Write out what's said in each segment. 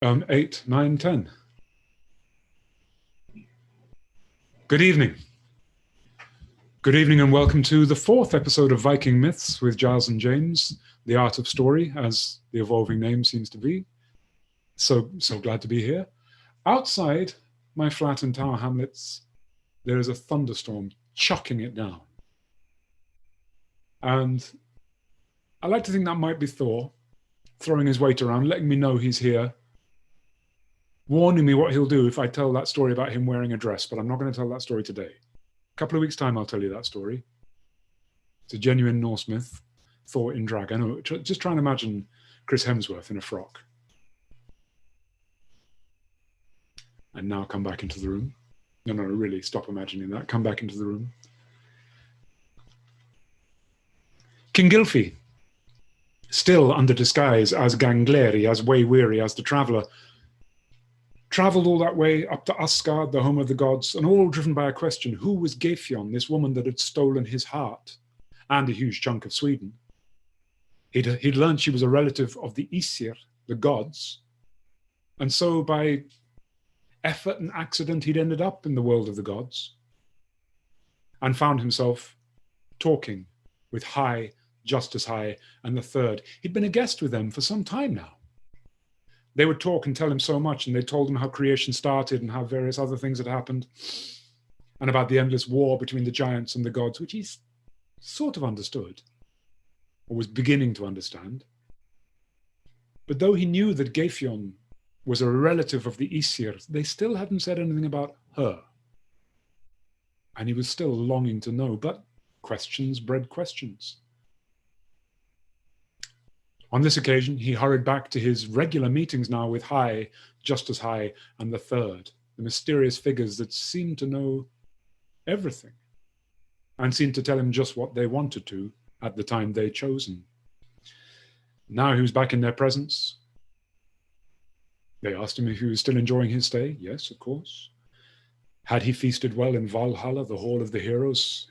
8, 9, 10. Good evening. Good evening and welcome to the fourth episode of Viking Myths with Giles and James, the art of story, as the evolving name seems to be. So glad to be here. Outside my flat in Tower Hamlets, there is a thunderstorm chucking it down. And I like to think that might be Thor throwing his weight around, letting me know he's here, warning me what he'll do if I tell that story about him wearing a dress, but I'm not going to tell that story today. A couple of weeks' time, I'll tell you that story. It's a genuine Norse myth, Thor in drag. I know, just try and imagine Chris Hemsworth in a frock. And now come back into the room. No, really, stop imagining that. Come back into the room. King Gylfi, still under disguise as Gangleri, as way-weary, as the traveller, travelled all that way up to Asgard, the home of the gods, and all driven by a question: who was Gefjon, this woman that had stolen his heart and a huge chunk of Sweden? He'd learned she was a relative of the Aesir, the gods, and so by effort and accident he'd ended up in the world of the gods and found himself talking with High, Justice High, and the Third. He'd been a guest with them for some time now. They would talk and tell him so much, and they told him how creation started and how various other things had happened, and about the endless war between the giants and the gods, which he sort of understood, or was beginning to understand. But though he knew that Gefjon was a relative of the Aesir, they still hadn't said anything about her. And he was still longing to know, but questions bred questions. On this occasion, he hurried back to his regular meetings now with High, Justice High, and the Third, the mysterious figures that seemed to know everything and seemed to tell him just what they wanted to at the time they'd chosen. Now he was back in their presence. They asked him if he was still enjoying his stay. Yes, of course. Had he feasted well in Valhalla, the Hall of the Heroes?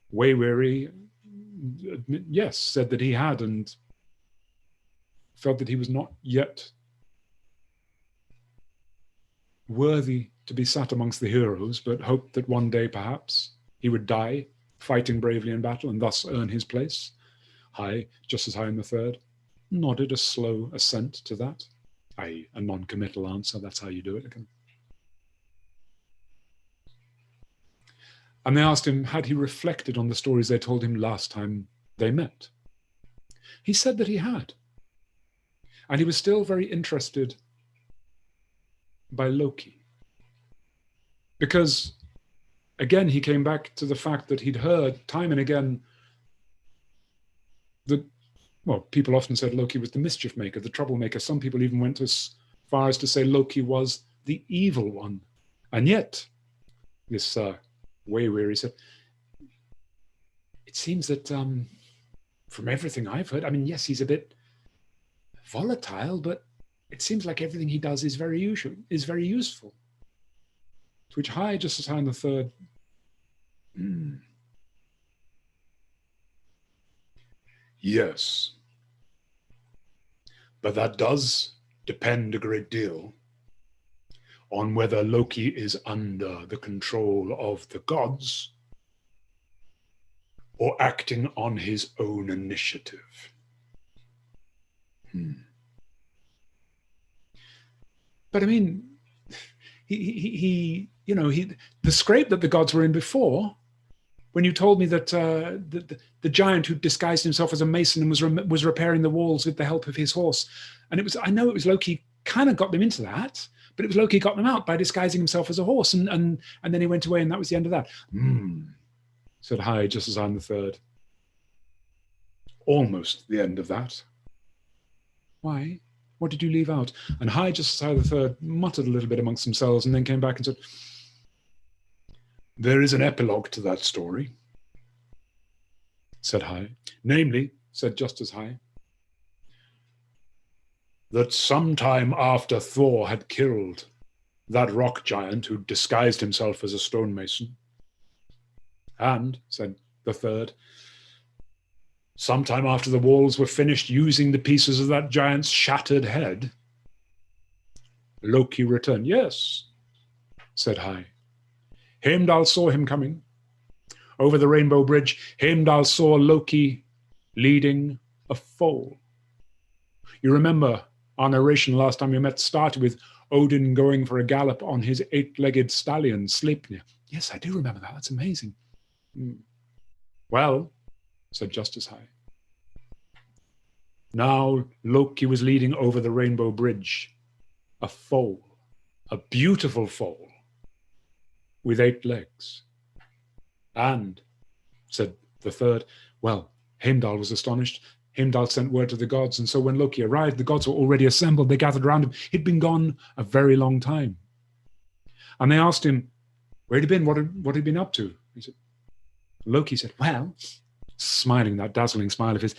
Way-weary, yes, said that he had, and felt that he was not yet worthy to be sat amongst the heroes, but hoped that one day perhaps he would die fighting bravely in battle and thus earn his place. High, just as High in the Third, nodded a slow assent to that, i.e. a non-committal answer. That's how you do it again. And they asked him, had he reflected on the stories they told him last time they met? He said that he had. And he was still very interested by Loki. Because, again, he came back to the fact that he'd heard time and again that, well, people often said Loki was the mischief maker, the troublemaker. Some people even went as far as to say Loki was the evil one. And yet, this way-weary said, it seems that from everything I've heard, I mean, yes, he's a bit volatile, but it seems like everything he does is very useful. To which High, just as High in the Third, yes, but that does depend a great deal on whether Loki is under the control of the gods or acting on his own initiative. But I mean, the scrape that the gods were in before, when you told me that the giant who disguised himself as a mason and was repairing the walls with the help of his horse, and I know it was Loki kind of got them into that, but it was Loki got them out by disguising himself as a horse, and then he went away, and that was the end of that. Said High, just as I'm the Third. Almost the end of that. Why? What did you leave out? And High, just as High the Third, muttered a little bit amongst themselves and then came back and said, there is an epilogue to that story, said High. Namely, said just as High, that sometime after Thor had killed that rock giant who disguised himself as a stonemason, and, said the Third, sometime after the walls were finished using the pieces of that giant's shattered head, Loki returned. Yes, said Hai. Heimdall saw him coming. Over the rainbow bridge, Heimdall saw Loki leading a foal. You remember our narration last time we met started with Odin going for a gallop on his 8-legged stallion, Sleipnir. Yes, I do remember that. That's amazing. Well, said Justice High. Now Loki was leading over the rainbow bridge a foal, a beautiful foal, with 8 legs. And, said the third, well, Heimdall was astonished. Heimdall sent word to the gods, and so when Loki arrived, the gods were already assembled. They gathered around him. He'd been gone a very long time. And they asked him, where had he been? What had he been up to? He said, Loki said, well, smiling that dazzling smile of his,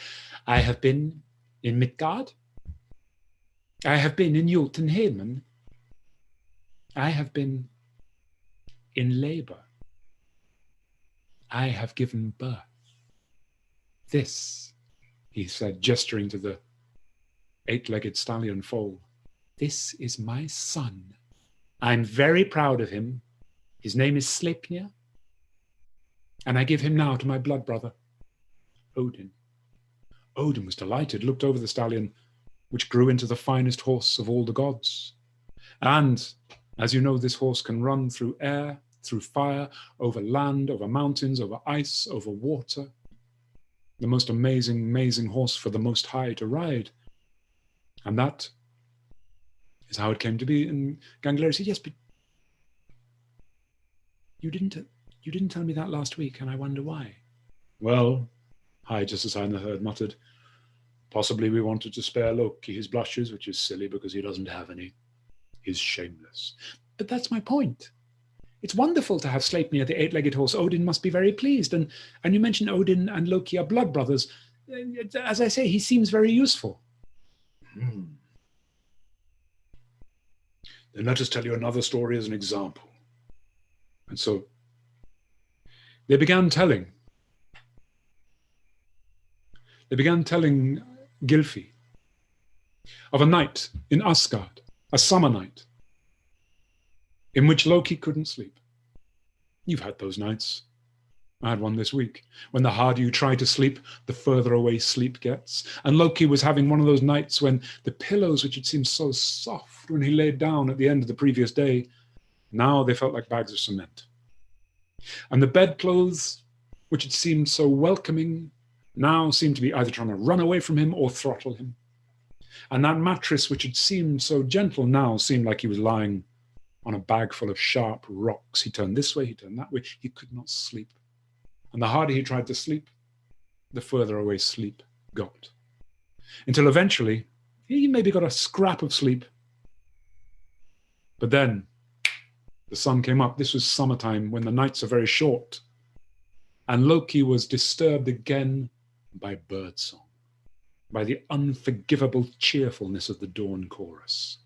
I have been in Midgard. I have been in Jotunheimen. I have been in labor. I have given birth. This, he said, gesturing to the 8-legged stallion foal, this is my son. I'm very proud of him. His name is Sleipnir, and I give him now to my blood brother, Odin. Odin was delighted, looked over the stallion, which grew into the finest horse of all the gods. And, as you know, this horse can run through air, through fire, over land, over mountains, over ice, over water. The most amazing, amazing horse for the Most High to ride. And that is how it came to be. And Gangleri said, yes, but you didn't tell me that last week, and I wonder why. Well, High Justice High in the Herd muttered, possibly we wanted to spare Loki his blushes, which is silly because he doesn't have any. He's shameless. But that's my point. It's wonderful to have Sleipnir, the 8-legged horse. Odin must be very pleased. And you mentioned Odin and Loki are blood brothers. As I say, he seems very useful. Then let us tell you another story as an example. And so they began telling Gylfi of a night in Asgard, a summer night, in which Loki couldn't sleep. You've had those nights. I had one this week, when the harder you try to sleep, the further away sleep gets. And Loki was having one of those nights when the pillows, which had seemed so soft when he laid down at the end of the previous day, now they felt like bags of cement. And the bedclothes, which had seemed so welcoming, now seemed to be either trying to run away from him or throttle him. And that mattress, which had seemed so gentle, now seemed like he was lying on a bag full of sharp rocks. He turned this way, he turned that way. He could not sleep. And the harder he tried to sleep, the further away sleep got. Until eventually, he maybe got a scrap of sleep. But then the sun came up. This was summertime when the nights are very short. And Loki was disturbed again by birdsong, by the unforgivable cheerfulness of the dawn chorus.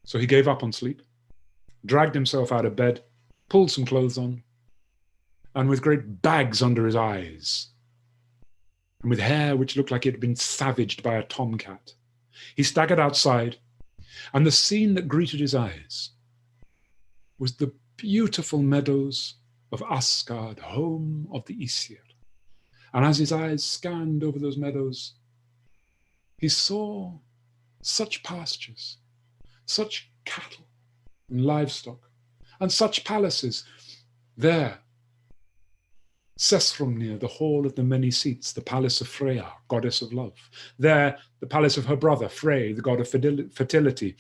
So he gave up on sleep, dragged himself out of bed, pulled some clothes on, and with great bags under his eyes, and with hair which looked like it had been savaged by a tomcat, he staggered outside, and the scene that greeted his eyes was the beautiful meadows of Asgard, home of the Aesir. And as his eyes scanned over those meadows, he saw such pastures, such cattle and livestock, and such palaces. There, Sesrumnir, the hall of the many seats, the palace of Freya, goddess of love. There, the palace of her brother, Frey, the god of fertility.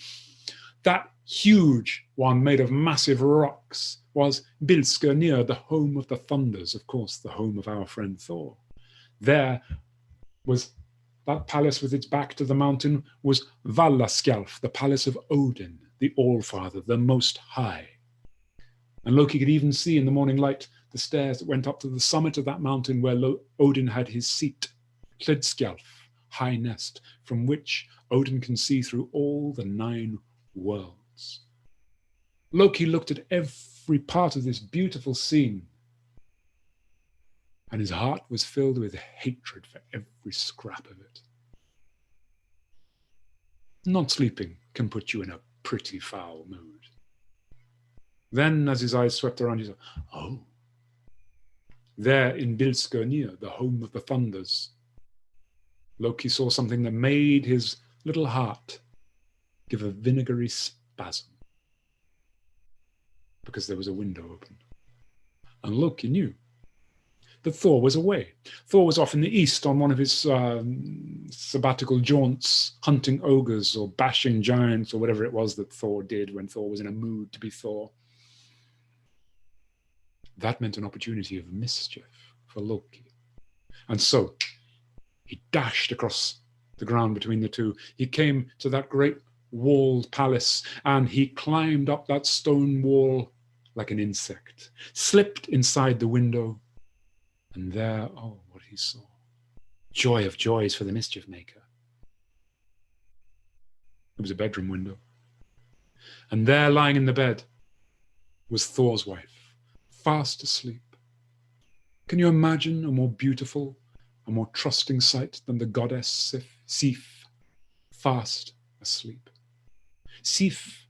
That huge one made of massive rocks was Bilskirnir, the home of the thunders, of course, the home of our friend Thor. There was that palace with its back to the mountain was Valaskjalf, the palace of Odin, the All-Father, the Most High. And Loki could even see in the morning light the stairs that went up to the summit of that mountain where Odin had his seat, Hlidskjalf, high nest, from which Odin can see through all the 9 worlds. Loki looked at every part of this beautiful scene, and his heart was filled with hatred for every scrap of it. Not sleeping can put you in a pretty foul mood. Then, as his eyes swept around, he said, oh, there in Bilskirnir, the home of the thunders, Loki saw something that made his little heart give a vinegary spasm, because there was a window open. And Loki knew that Thor was away. Thor was off in the east on one of his sabbatical jaunts, hunting ogres or bashing giants or whatever it was that Thor did when Thor was in a mood to be Thor. That meant an opportunity of mischief for Loki. And so he dashed across the ground between the two. He came to that great walled palace, and he climbed up that stone wall like an insect, slipped inside the window, and there, oh, what he saw. Joy of joys for the mischief maker. It was a bedroom window. And there, lying in the bed, was Thor's wife, fast asleep. Can you imagine a more beautiful, a more trusting sight than the goddess Sif, fast asleep? Sif,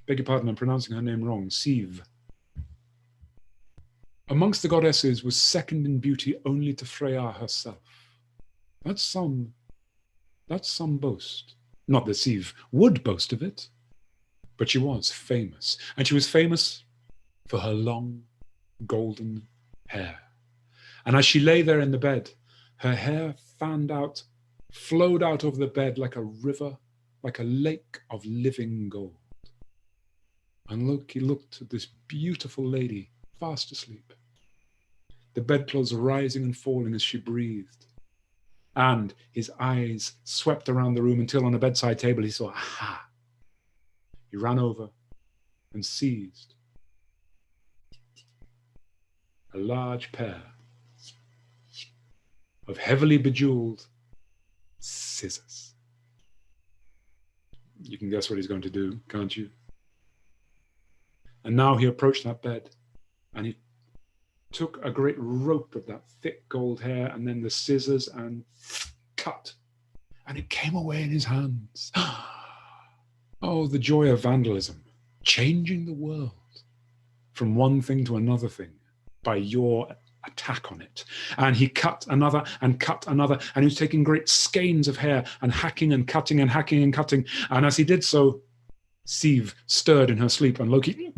beg your pardon, I'm pronouncing her name wrong, Siv. Amongst the goddesses was second in beauty only to Freya herself. That's some boast. Not that Siv would boast of it, but she was famous. And she was famous for her long, golden hair. And as she lay there in the bed, her hair fanned out, flowed out over the bed like a river, like a lake of living gold. And Loki looked at this beautiful lady, fast asleep, the bedclothes rising and falling as she breathed. And his eyes swept around the room until on a bedside table he saw, aha! He ran over and seized a large pair of heavily bejeweled scissors. You can guess what he's going to do, can't you? And now he approached that bed, and he took a great rope of that thick gold hair and then the scissors and cut. And it came away in his hands. Oh, the joy of vandalism, changing the world from one thing to another thing by your attack on it. And he cut another, and he was taking great skeins of hair and hacking and cutting and hacking and cutting. And as he did so, Siv stirred in her sleep, and Loki...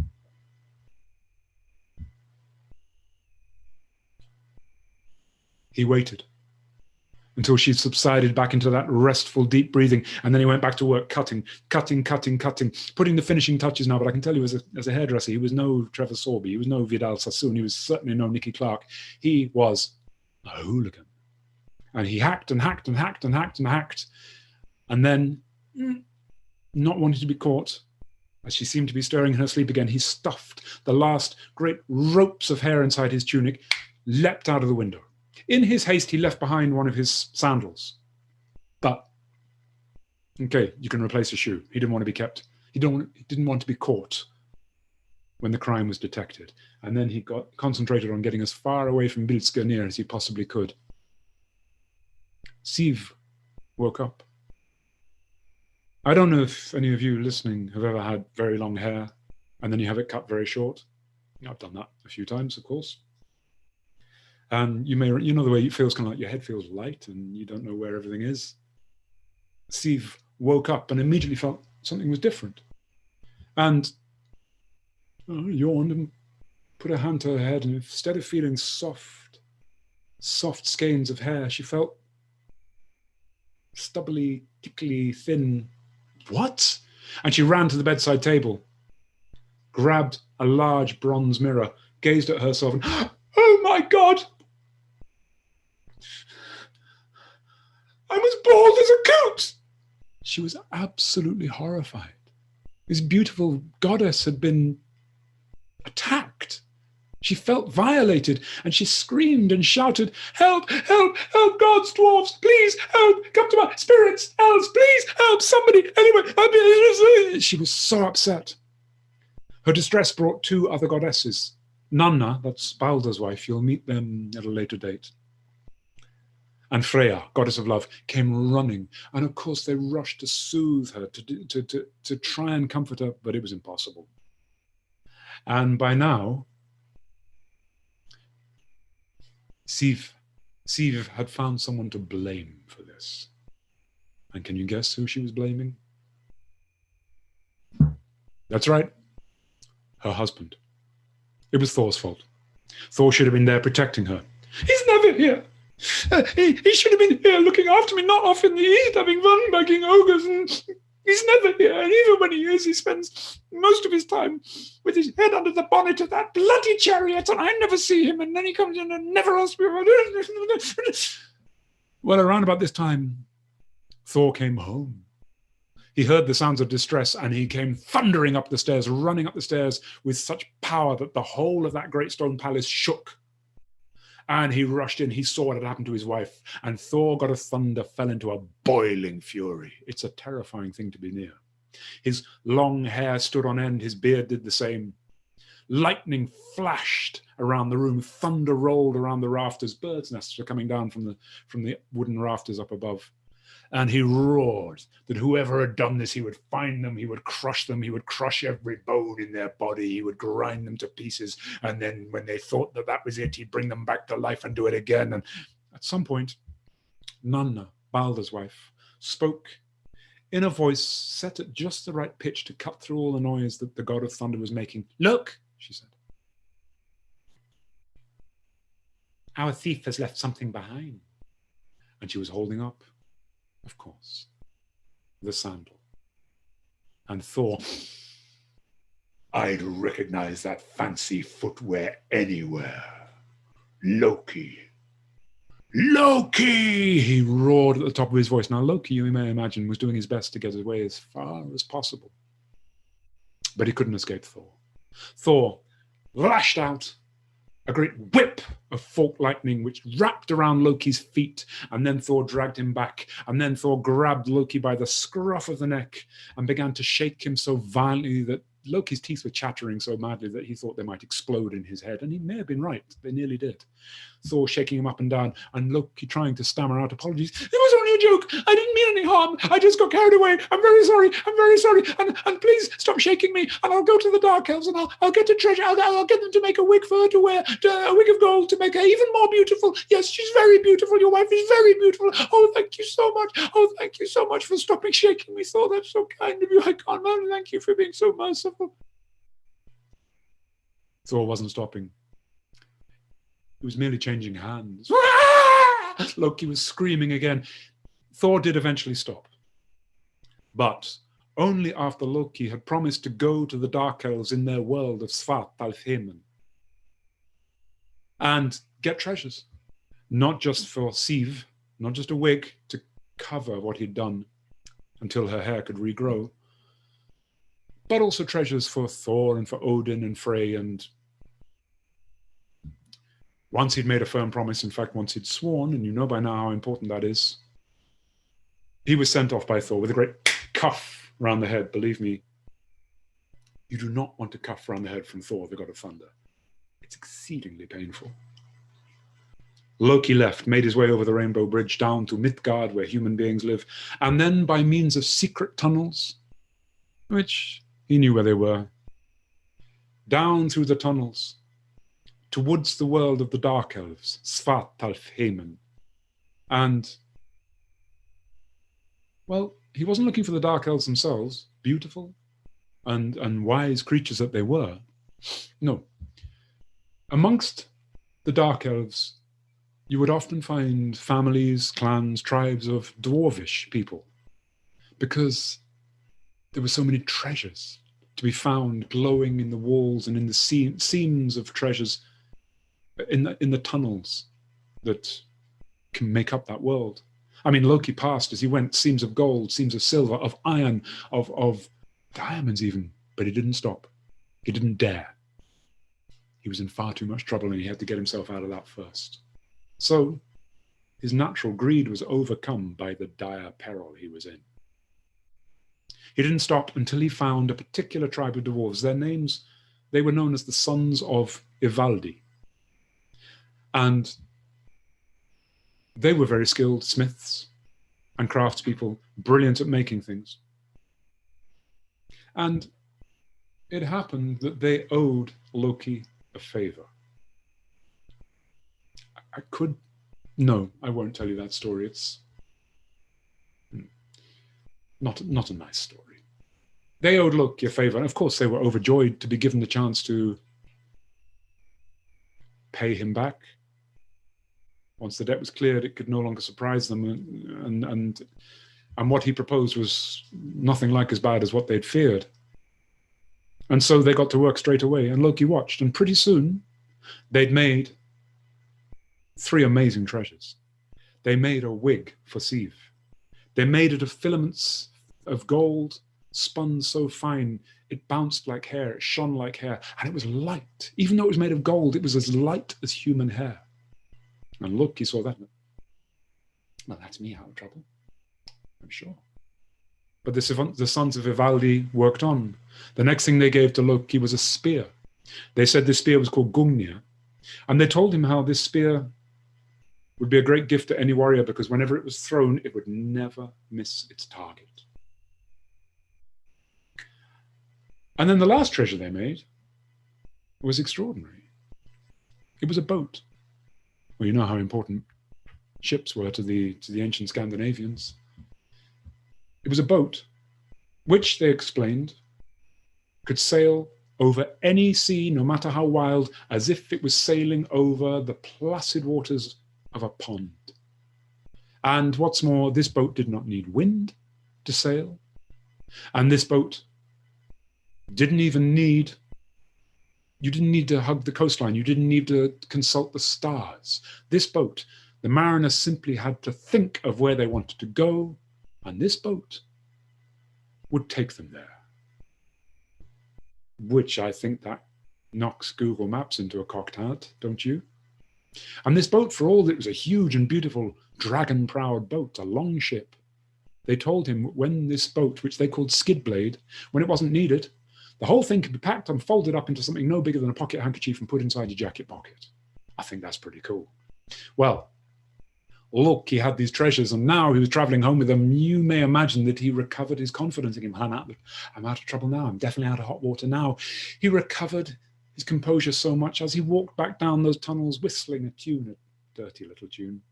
He waited until she subsided back into that restful, deep breathing, and then he went back to work, cutting, putting the finishing touches now. But I can tell you, as a hairdresser, he was no Trevor Sorby, he was no Vidal Sassoon, he was certainly no Nicky Clark. He was a hooligan. And he hacked and hacked and hacked and hacked and hacked. And then, not wanting to be caught, as she seemed to be stirring in her sleep again, he stuffed the last great ropes of hair inside his tunic, leapt out of the window. In his haste, he left behind one of his sandals. But, okay, you can replace a shoe. He didn't want to be kept. He didn't want to be caught when the crime was detected. And then he got concentrated on getting as far away from Bilskirnir as he possibly could. Siv woke up. I don't know if any of you listening have ever had very long hair and then you have it cut very short. I've done that a few times, of course. And you know the way it feels, kind of like your head feels light and you don't know where everything is. Siv woke up and immediately felt something was different. And yawned and put her hand to her head, and instead of feeling soft skeins of hair, she felt stubbly, tickly, thin. What? And she ran to the bedside table, grabbed a large bronze mirror, gazed at herself, and, oh my God! I'm as bald as a coot! She was absolutely horrified. This beautiful goddess had been attacked. She felt violated, and she screamed and shouted, help, help, help, gods, dwarves, please, help, come to my spirits, elves, please, help, somebody, anyway. She was so upset. Her distress brought two other goddesses. Nanna, that's Baldur's wife, you'll meet them at a later date. And Freya, goddess of love, came running. And of course, they rushed to soothe her, to try and comfort her, but it was impossible. And by now, Siv had found someone to blame for this. And can you guess who she was blaming? That's right, her husband. It was Thor's fault. Thor should have been there protecting her. He's never here. He should have been here looking after me, not off in the east having fun bugging ogres, and he's never here. And even when he is, he spends most of his time with his head under the bonnet of that bloody chariot, and I never see him, and then he comes in and never asks me about it. Well, around about this time, Thor came home. He heard the sounds of distress, and he came thundering up the stairs, running up the stairs with such power that the whole of that great stone palace shook. And he rushed in. He saw what had happened to his wife. And Thor, god of thunder, fell into a boiling fury. It's a terrifying thing to be near. His long hair stood on end. His beard did the same. Lightning flashed around the room. Thunder rolled around the rafters. Birds' nests were coming down from the wooden rafters up above. And he roared that whoever had done this, he would find them, he would crush them, he would crush every bone in their body, he would grind them to pieces. And then when they thought that that was it, he'd bring them back to life and do it again. And at some point, Nanna, Baldur's wife, spoke in a voice set at just the right pitch to cut through all the noise that the god of thunder was making. "Look," she said. "Our thief has left something behind." And she was holding up, of course, the sandal. And Thor, "I'd recognize that fancy footwear anywhere. Loki. Loki!" He roared at the top of his voice. Now, Loki, you may imagine, was doing his best to get away as far as possible. But he couldn't escape Thor. Thor lashed out a great whip of forked lightning which wrapped around Loki's feet, and then Thor dragged him back, and then Thor grabbed Loki by the scruff of the neck and began to shake him so violently that Loki's teeth were chattering so madly that he thought they might explode in his head, and he may have been right. They nearly did. Thor shaking him up and down, and Loki trying to stammer out apologies. "It was only a joke. I didn't mean any harm. I just got carried away. I'm very sorry. I'm very sorry. And please stop shaking me. And I'll go to the Dark Elves, and I'll get a treasure. I'll get them to make a wig for her to wear, a wig of gold to make her even more beautiful. Yes, she's very beautiful. Your wife is very beautiful. Oh, thank you so much. Oh, thank you so much for stopping shaking me, Thor. That's so kind of you. I can't imagine. Thank you for being so merciful." Thor wasn't stopping. He was merely changing hands. Loki was screaming again. Thor did eventually stop, but only after Loki had promised to go to the Dark Elves in their world of Svartalfheimn and get treasures, not just for Siv, not just a wig to cover what he'd done until her hair could regrow, but also treasures for Thor and for Odin and Frey. And once he'd made a firm promise, in fact, once he'd sworn, and you know by now how important that is, he was sent off by Thor with a great cuff around the head. Believe me, you do not want a cuff around the head from Thor, the god of thunder. It's exceedingly painful. Loki left, made his way over the Rainbow Bridge down to Midgard, where human beings live, and then by means of secret tunnels, which he knew where they were, down through the tunnels, towards the world of the Dark Elves, Svartalfheimn. And, well, he wasn't looking for the Dark Elves themselves, beautiful and wise creatures that they were. No. Amongst the Dark Elves, you would often find families, clans, tribes of dwarvish people, because there were so many treasures to be found glowing in the walls and in the seams of treasures in the tunnels that can make up that world. I mean, Loki passed as he went seams of gold, seams of silver, of iron, of diamonds even, but he didn't stop. He didn't dare. He was in far too much trouble, and he had to get himself out of that first. So his natural greed was overcome by the dire peril he was in. He didn't stop until he found a particular tribe of dwarves. Their names, they were known as the Sons of Ivaldi. And They were very skilled smiths and craftspeople, brilliant at making things. And it happened that they owed Loki a favor. No, I won't tell you that story. It's not a nice story. They owed Loki a favor, and of course they were overjoyed to be given the chance to pay him back. Once the debt was cleared, it could no longer surprise them, and what he proposed was nothing like as bad as what they'd feared. And so they got to work straight away, and Loki watched, and pretty soon they'd made 3 amazing treasures. They made a wig for Siv. They made it of filaments of gold, spun so fine, it bounced like hair, it shone like hair, and it was light. Even though it was made of gold, it was as light as human hair. And Loki saw that. Well, that's me out of trouble, I'm sure. But the sons of Ivaldi worked on. The next thing they gave to Loki was a spear. They said this spear was called Gungnir, and they told him how this spear would be a great gift to any warrior because whenever it was thrown, it would never miss its target. And then the last treasure they made was extraordinary. It was a boat. Well, you know how important ships were to the ancient Scandinavians. It was a boat, which, they explained, could sail over any sea, no matter how wild, as if it was sailing over the placid waters of a pond. And what's more, this boat did not need wind to sail. And this boat you didn't need to hug the coastline. You didn't need to consult the stars. This boat, the mariners simply had to think of where they wanted to go, and this boat would take them there. Which I think that knocks Google Maps into a cocked hat, don't you? And this boat, for all that it was a huge and beautiful dragon-prowed boat, a long ship, they told him when this boat, which they called Skidblade, when it wasn't needed, the whole thing could be packed and folded up into something no bigger than a pocket handkerchief and put inside your jacket pocket. I think that's pretty cool. Well, look, he had these treasures, and now he was traveling home with them. You may imagine that he recovered his confidence again. I'm out of trouble now. I'm definitely out of hot water now. He recovered his composure so much as he walked back down those tunnels, whistling a tune, a dirty little tune.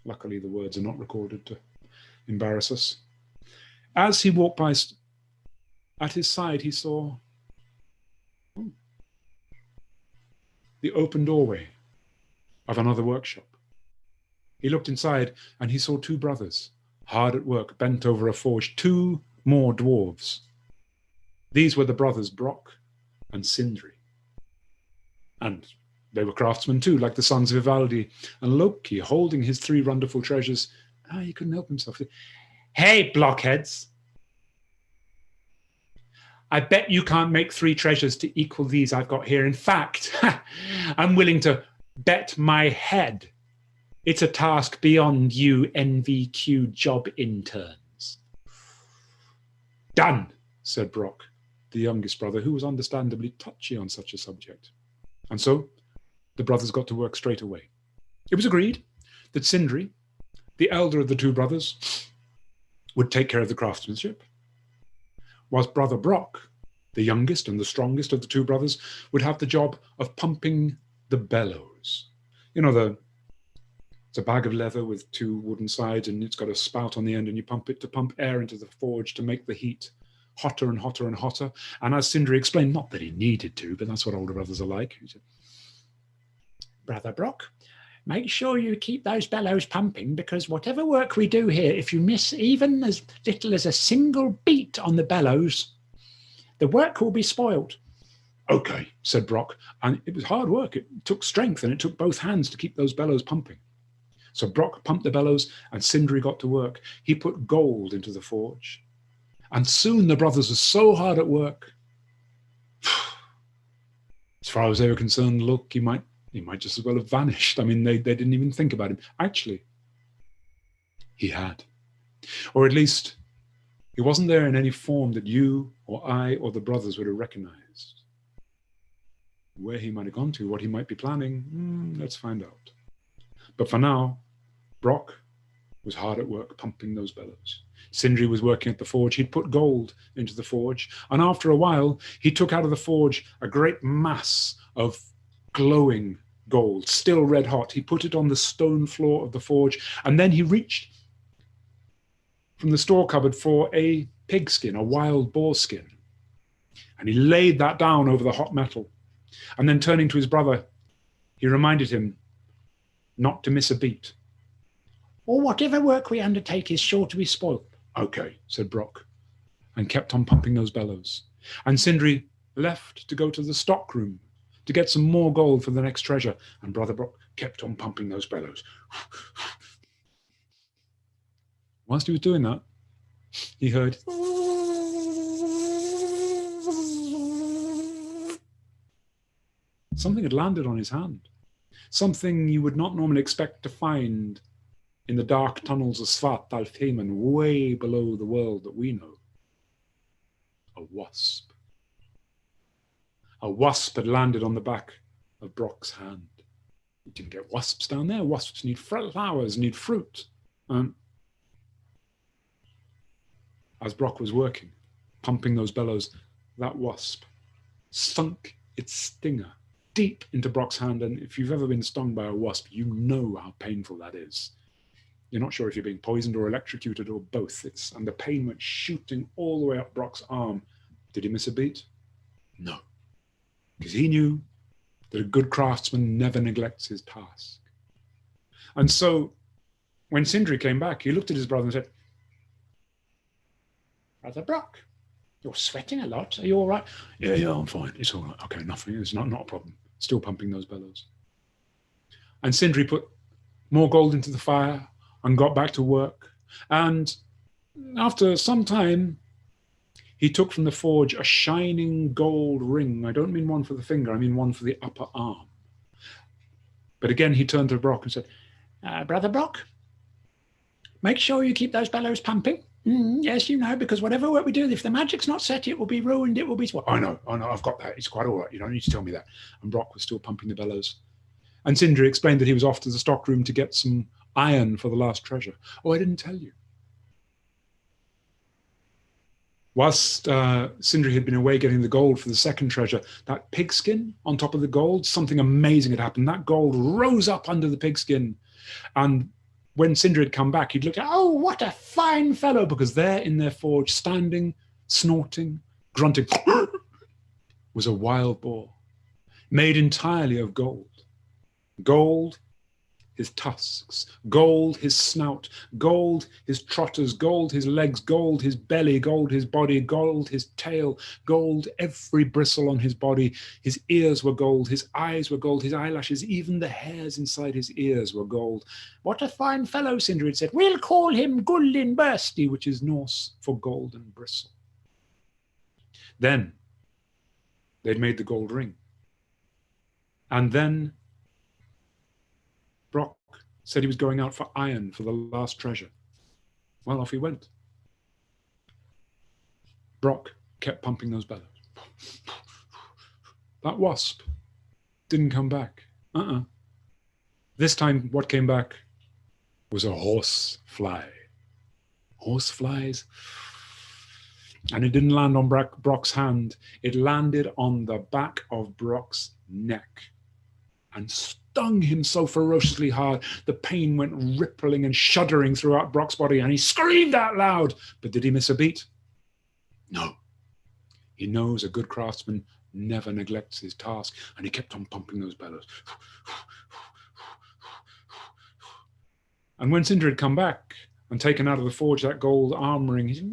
Luckily, the words are not recorded to embarrass us. As he walked by, at his side, he saw the open doorway of another workshop. He looked inside and he saw 2 brothers, hard at work, bent over a forge, 2 more dwarves. These were the brothers Brock and Sindri. And they were craftsmen too, like the sons of Ivaldi. And Loki, holding his 3 wonderful treasures, he couldn't help himself. Hey, blockheads! I bet you can't make 3 treasures to equal these I've got here. In fact, I'm willing to bet my head it's a task beyond you NVQ job interns. Done, said Brock, the youngest brother, who was understandably touchy on such a subject. And so the brothers got to work straight away. It was agreed that Sindri, the elder of the 2 brothers, would take care of the craftsmanship, whilst brother Brock, the youngest and the strongest of the 2 brothers, would have the job of pumping the bellows. You know, it's a bag of leather with 2 wooden sides, and it's got a spout on the end, and you pump it to pump air into the forge to make the heat hotter and hotter and hotter. And as Sindri explained, not that he needed to, but that's what older brothers are like. He said, Brother Brock, make sure you keep those bellows pumping, because whatever work we do here, if you miss even as little as a single beat on the bellows, the work will be spoiled. Okay, said Brock. And it was hard work. It took strength, and it took both hands to keep those bellows pumping. So Brock pumped the bellows, and Sindri got to work. He put gold into the forge. And soon the brothers were so hard at work. As far as they were concerned, look, he might just as well have vanished. I mean, they didn't even think about him. Actually, he had. Or at least, he wasn't there in any form that you or I or the brothers would have recognized. Where he might have gone to, what he might be planning, let's find out. But for now, Brock was hard at work pumping those bellows. Sindri was working at the forge. He'd put gold into the forge, and after a while, he took out of the forge a great mass of glowing gold, still red hot. He put it on the stone floor of the forge, and then he reached from the store cupboard for a pig skin, a wild boar skin, and he laid that down over the hot metal. And then turning to his brother, he reminded him not to miss a beat. Or whatever work we undertake is sure to be spoilt. Okay, said Brock, and kept on pumping those bellows. And Sindri left to go to the stock room to get some more gold for the next treasure, and Brother Brock kept on pumping those bellows. Whilst he was doing that, he heard something had landed on his hand, something you would not normally expect to find in the dark tunnels of Svartalfheimen, way below the world that we know. A wasp. A wasp had landed on the back of Brock's hand. You didn't get wasps down there. Wasps need flowers, need fruit. As Brock was working, pumping those bellows, that wasp sunk its stinger deep into Brock's hand. And if you've ever been stung by a wasp, you know how painful that is. You're not sure if you're being poisoned or electrocuted or both. And the pain went shooting all the way up Brock's arm. Did he miss a beat? No. Because he knew that a good craftsman never neglects his task. And so when Sindri came back, he looked at his brother and said, Brother Brock, you're sweating a lot. Are you all right? Yeah, I'm fine. It's all right. Okay, nothing. It's not a problem. Still pumping those bellows. And Sindri put more gold into the fire and got back to work. And after some time, he took from the forge a shining gold ring. I don't mean one for the finger, I mean one for the upper arm. But again, he turned to Brock and said, Brother Brock, make sure you keep those bellows pumping. Yes, you know, because whatever work we do, if the magic's not set, it will be ruined, it will be... I know, I've got that. It's quite all right. You don't need to tell me that. And Brock was still pumping the bellows. And Sindri explained that he was off to the stockroom to get some iron for the last treasure. Oh, I didn't tell you. Whilst Sindri had been away getting the gold for the second treasure, that pigskin on top of the gold, something amazing had happened. That gold rose up under the pigskin. And when Sindri had come back, he'd looked at, oh, what a fine fellow, because there in their forge, standing, snorting, grunting, was a wild boar, made entirely of gold. Gold, his tusks, gold, his snout, gold, his trotters, gold, his legs, gold, his belly, gold, his body, gold, his tail, gold, every bristle on his body. His ears were gold, his eyes were gold, his eyelashes, even the hairs inside his ears were gold. What a fine fellow, Sindri had said. We'll call him Gullin Bursti, which is Norse for golden bristle. Then they'd made the gold ring. And then Brock said he was going out for iron for the last treasure. Well, off he went. Brock kept pumping those bellows. That wasp didn't come back. This time what came back was a horse fly. Horse flies. And it didn't land on Brock's hand. It landed on the back of Brock's neck and stung him so ferociously hard, the pain went rippling and shuddering throughout Brock's body, and he screamed out loud. But did he miss a beat? No. He knows a good craftsman never neglects his task, and he kept on pumping those bellows. And when Sindri had come back and taken out of the forge that gold arm ring, he said,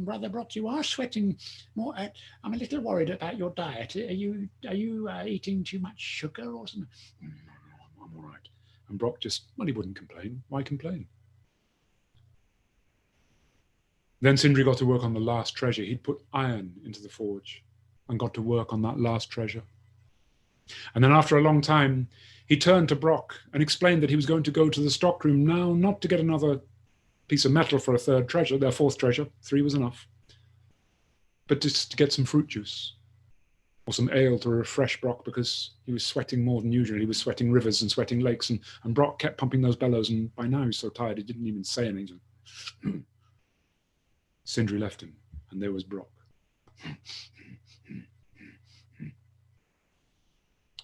Brother Brock, you are sweating more. I'm a little worried about your diet. Are you eating too much sugar or something? No, I'm all right. And Brock just, well, he wouldn't complain. Why complain? Then Sindri got to work on the last treasure. He'd put iron into the forge and got to work on that last treasure. And then after a long time, he turned to Brock and explained that he was going to go to the stockroom now, not to get another piece of metal for a third treasure, their fourth treasure, 3 was enough, but just to get some fruit juice. or some ale to refresh Brock, because he was sweating more than usual. He was sweating rivers and sweating lakes, and Brock kept pumping those bellows, and by now he was so tired he didn't even say anything. Sindri left him, and there was Brock.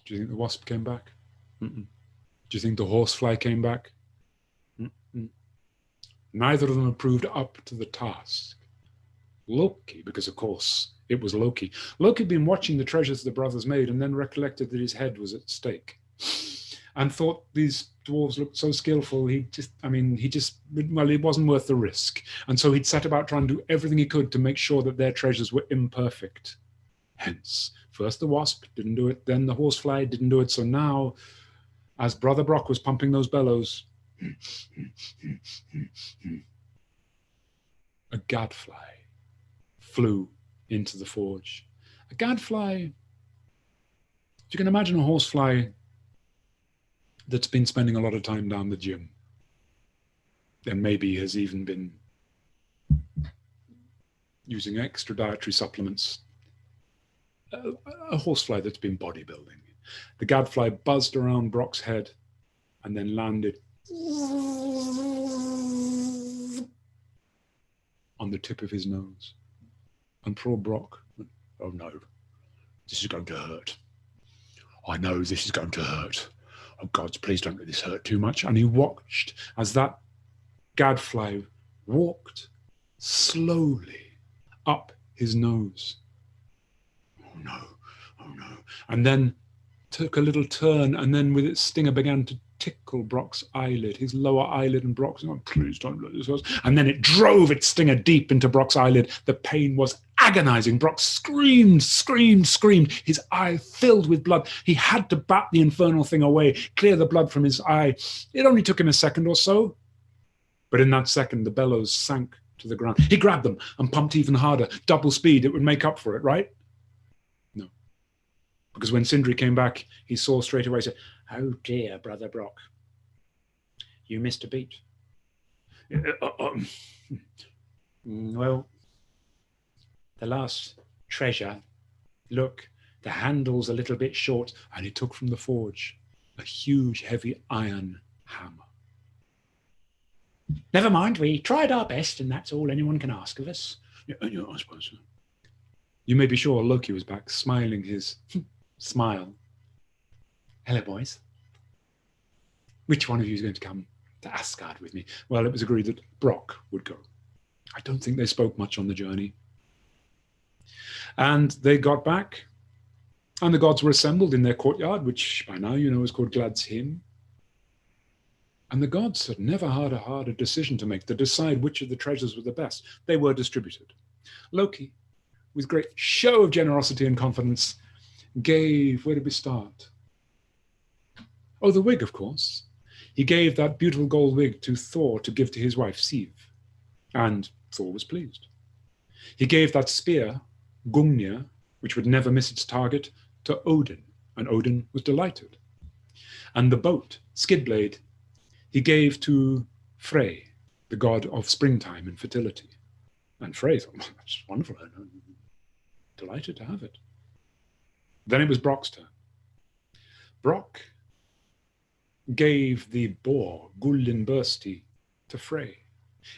Do you think the wasp came back? Do you think the horsefly came back? Neither of them had proved up to the task. Loki, because of course it was Loki. Loki had been watching the treasures the brothers made, and then recollected that his head was at stake, and thought these dwarves looked so skillful. It wasn't worth the risk. And so he'd set about trying to do everything he could to make sure that their treasures were imperfect. Hence, first the wasp didn't do it, then the horsefly didn't do it. So now, as Brother Brock was pumping those bellows, a gadfly flew into the forge. A gadfly, you can imagine a horsefly that's been spending a lot of time down the gym, and maybe has even been using extra dietary supplements. A horsefly that's been bodybuilding. The gadfly buzzed around Brock's head and then landed on the tip of his nose. And poor Brock went, "Oh no, this is going to hurt. I know this is going to hurt. Oh God, please don't let this hurt too much." And he watched as that gadfly walked slowly up his nose. Oh no, oh no. And then took a little turn, and then with its stinger began to tickle Brock's eyelid, his lower eyelid, and Brock's, "Oh, please don't let this hurt." And then it drove its stinger deep into Brock's eyelid. The pain was agonizing. Brock screamed. His eye filled with blood. He had to bat the infernal thing away, clear the blood from his eye. It only took him a second or so. But in that second, the bellows sank to the ground. He grabbed them and pumped even harder. Double speed, it would make up for it, right? No. Because when Sindri came back, he saw straight away, said, "Oh dear, Brother Brock, you missed a beat." Well, the last treasure, look, the handle's a little bit short. And he took from the forge a huge, heavy iron hammer. "Never mind, we tried our best, and that's all anyone can ask of us." Yeah, I suppose so. You may be sure Loki was back, smiling his smile. "Hello, boys. Which one of you is going to come to Asgard with me?" Well, it was agreed that Brock would go. I don't think they spoke much on the journey. And they got back, and the gods were assembled in their courtyard, which by now you know is called Gladsheim. And the gods had never had a harder decision to make, to decide which of the treasures were the best. They were distributed. Loki, with great show of generosity and confidence, gave, where did we start? Oh, the wig, of course. He gave that beautiful gold wig to Thor to give to his wife, Siv. And Thor was pleased. He gave that spear, Gungnir, which would never miss its target, to Odin, and Odin was delighted. And the boat, Skidblade, he gave to Frey, the god of springtime and fertility. And Frey thought, "Well, that's wonderful. I'm delighted to have it." Then it was Brock's turn. Brock gave the boar, Gullinbursti, to Frey,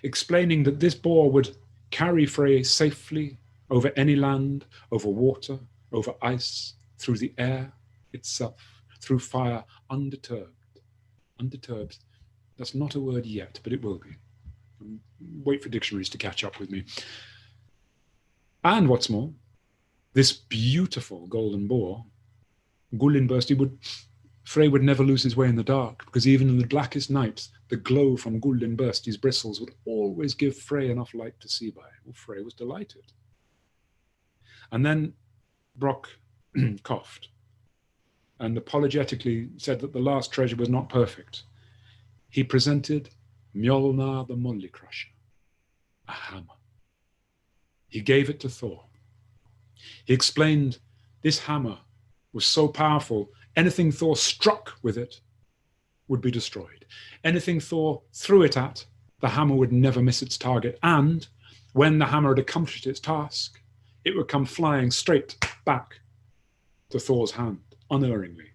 explaining that this boar would carry Frey safely over any land, over water, over ice, through the air itself, through fire, undeterred. Undeterred. That's not a word yet, but it will be. Wait for dictionaries to catch up with me. And what's more, this beautiful golden boar, Gullinbursti, Frey would never lose his way in the dark, because even in the blackest nights, the glow from Gullinbursti's bristles would always give Frey enough light to see by. Well, Frey was delighted. And then Brock coughed and apologetically said that the last treasure was not perfect. He presented Mjolnir the Molly Crusher, a hammer. He gave it to Thor. He explained this hammer was so powerful, anything Thor struck with it would be destroyed. Anything Thor threw it at, the hammer would never miss its target. And when the hammer had accomplished its task, it would come flying straight back to Thor's hand, unerringly.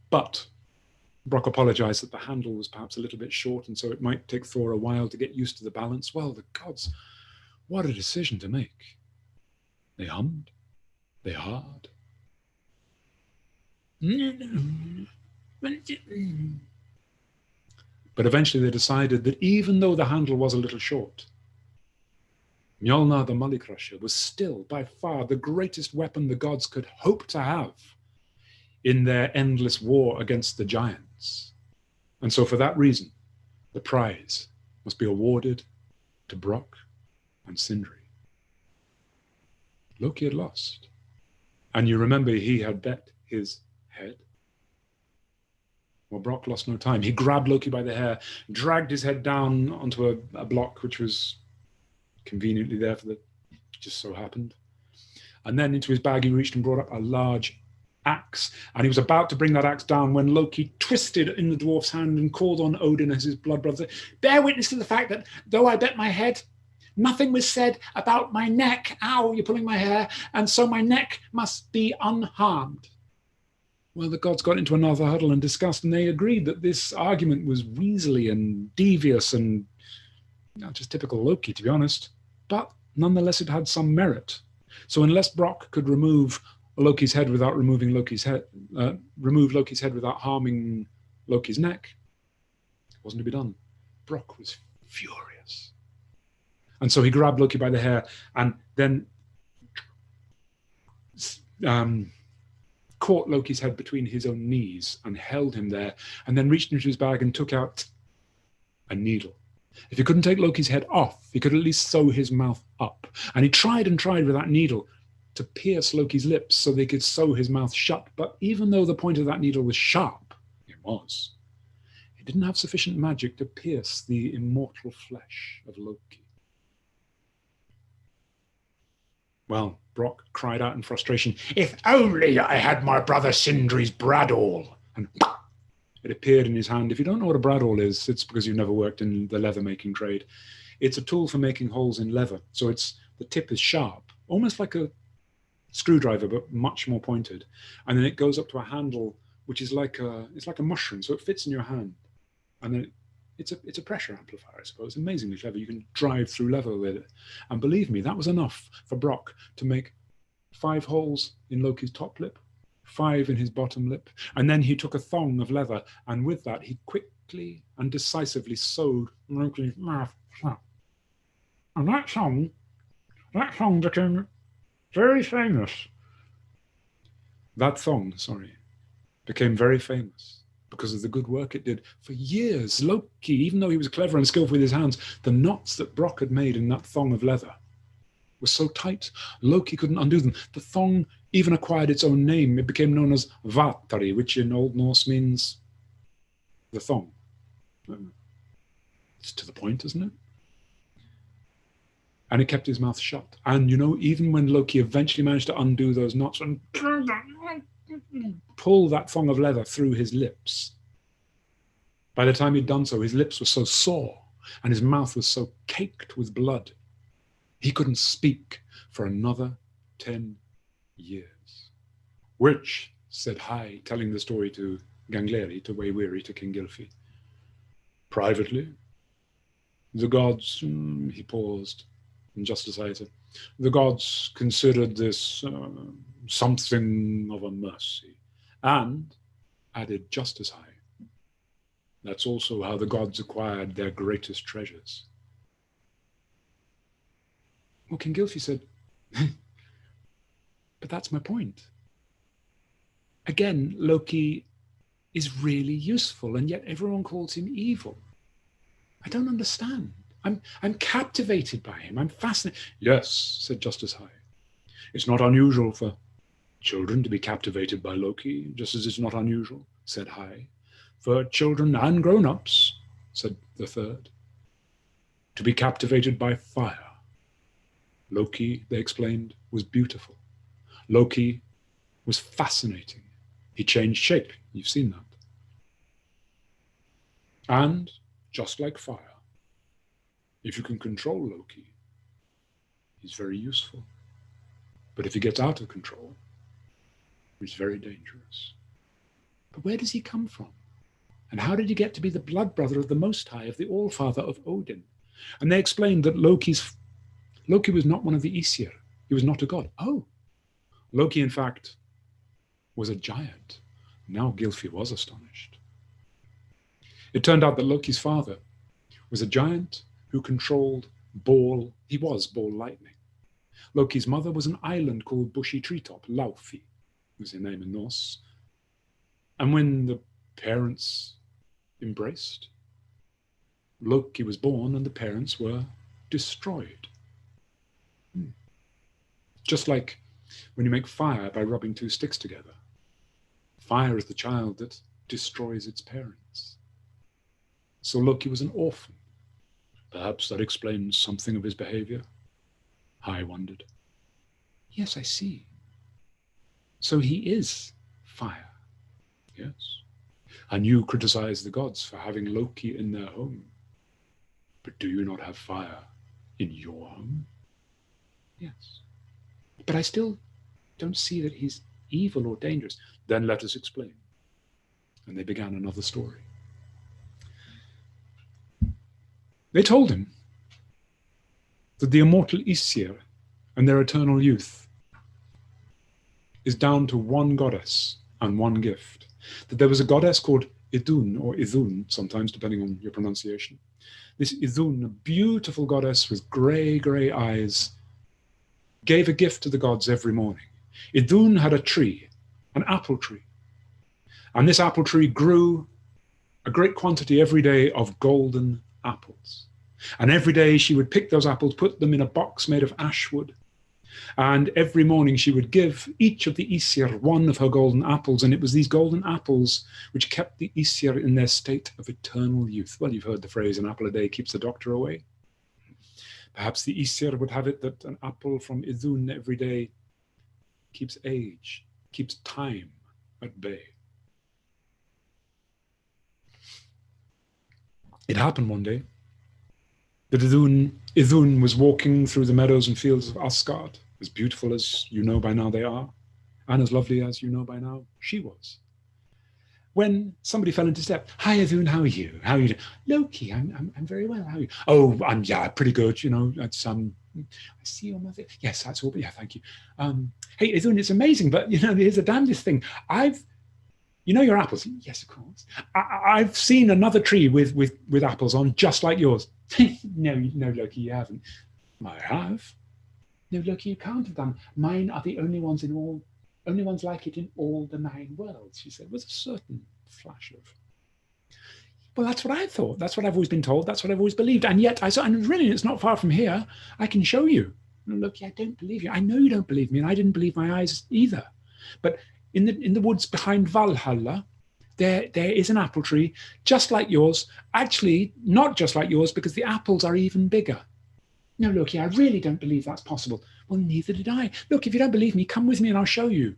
But Brock apologized that the handle was perhaps a little bit short, and so it might take Thor a while to get used to the balance. Well, the gods, what a decision to make. They hummed. They hard. But eventually they decided that even though the handle was a little short, Mjolnir the Molly Crusher was still by far the greatest weapon the gods could hope to have in their endless war against the giants. And so for that reason, the prize must be awarded to Brock and Sindri. Loki had lost. And you remember he had bet his head. Well, Brock lost no time. He grabbed Loki by the hair, dragged his head down onto a block, which was conveniently there for the, just so happened. And then into his bag, he reached and brought up a large axe. And he was about to bring that axe down when Loki twisted in the dwarf's hand and called on Odin as his blood brother. Bear witness to the fact that though I bet my head, nothing was said about my neck. Ow, you're pulling my hair. And so my neck must be unharmed. Well, the gods got into another huddle and discussed, and they agreed that this argument was weaselly and devious and just typical Loki, to be honest. But nonetheless, it had some merit. So unless Brock could remove Loki's head without removing Loki's head, remove Loki's head without harming Loki's neck, it wasn't to be done. Brock was furious. And so he grabbed Loki by the hair and then caught Loki's head between his own knees and held him there, and then reached into his bag and took out a needle. If he couldn't take Loki's head off, he could at least sew his mouth up. And he tried and tried with that needle to pierce Loki's lips so they could sew his mouth shut. But even though the point of that needle was sharp, it didn't have sufficient magic to pierce the immortal flesh of Loki. Well, Brock cried out in frustration, "If only I had my brother Sindri's bradawl!" And it appeared in his hand. If you don't know what a bradawl is, it's because you've never worked in the leather-making trade. It's a tool for making holes in leather. So the tip is sharp, almost like a screwdriver, but much more pointed. And then it goes up to a handle, which is it's like a mushroom. So it fits in your hand. And then it's a pressure amplifier, I suppose. Amazingly clever. You can drive through leather with it. And believe me, that was enough for Brock to make 5 holes in Loki's top lip, 5 in his bottom lip. And then he took a thong of leather, and with that, he quickly and decisively sewed Loki's mouth shut. And that thong became very famous. That thong, became very famous because of the good work it did. For years, Loki, even though he was clever and skillful with his hands, the knots that Brock had made in that thong of leather were so tight, Loki couldn't undo them. The thong even acquired its own name. It became known as Vatari, which in Old Norse means the thong. It's to the point, isn't it? And it kept his mouth shut. And, even when Loki eventually managed to undo those knots and pull that thong of leather through his lips, by the time he'd done so, his lips were so sore and his mouth was so caked with blood, he couldn't speak for another 10 years. Which, said Hai, telling the story to Gangleri, to Wayweary, to King Gylfi, privately, the gods, he paused, and Justice Hai said, the gods considered this something of a mercy, and added Justice Hai, that's also how the gods acquired their greatest treasures. Well, King Gylfi said, but that's my point. Again, Loki is really useful, and yet everyone calls him evil. I don't understand. I'm captivated by him. I'm fascinated. Yes, said Justice Hai. It's not unusual for children to be captivated by Loki, just as it's not unusual, said Hai, for children and grown-ups, said the third, to be captivated by fire. Loki, they explained, was beautiful. Loki was fascinating. He changed shape. You've seen that. And, just like fire, if you can control Loki, he's very useful. But if he gets out of control, it's very dangerous. But where does he come from? And how did he get to be the blood brother of the Most High, of the All-Father, of Odin? And they explained that Loki was not one of the Aesir. He was not a god. Oh, Loki, in fact, was a giant. Now Gylfi was astonished. It turned out that Loki's father was a giant who controlled ball. He was ball lightning. Loki's mother was an island called Bushy Treetop, Laufey was her name in Norse. And when the parents embraced, Loki was born and the parents were destroyed. Just like when you make fire by rubbing two sticks together. Fire is the child that destroys its parents. So Loki was an orphan. Perhaps that explains something of his behavior. I wondered. Yes, I see. So he is fire. Yes. And you criticize the gods for having Loki in their home. But do you not have fire in your home? Yes. But I still don't see that he's evil or dangerous. Then let us explain. And they began another story. They told him that the immortal Aesir and their eternal youth is down to one goddess and one gift. That there was a goddess called Idun, or Idun, sometimes, depending on your pronunciation. This Idun, a beautiful goddess with grey eyes, gave a gift to the gods every morning. Idun had a tree, an apple tree. And this apple tree grew a great quantity every day of golden apples. And every day she would pick those apples, put them in a box made of ash wood. And every morning she would give each of the Aesir one of her golden apples. And it was these golden apples which kept the Aesir in their state of eternal youth. Well, you've heard the phrase, an apple a day keeps the doctor away. Perhaps the Aesir would have it that an apple from Idun every day keeps age, keeps time at bay. It happened one day that Idun was walking through the meadows and fields of Asgard, as beautiful as you know by now they are, and as lovely as you know by now she was, when somebody fell into step. Hi, Idun, how are you? How are you doing? Loki, I'm very well. How are you? Oh, I'm pretty good. You know, that's I see your mother. Yes, that's all. Yeah, thank you. Hey, Idun, it's amazing, but you know, here's the damnedest thing. You know your apples? Yes, of course. I've seen another tree with apples on, just like yours. No, Loki, you haven't. I have. No, Loki, you can't have done. Mine are the only ones like it in all the 9 worlds, she said, with a certain flash of. Well, that's what I thought. That's what I've always been told. That's what I've always believed. And yet, and really, it's not far from here. I can show you. No, Loki, I don't believe you. I know you don't believe me, and I didn't believe my eyes either. But in the woods behind Valhalla, there is an apple tree, just like yours. Actually, not just like yours, because the apples are even bigger. No, Loki, I really don't believe that's possible. Well, neither did I. Look, if you don't believe me, come with me and I'll show you.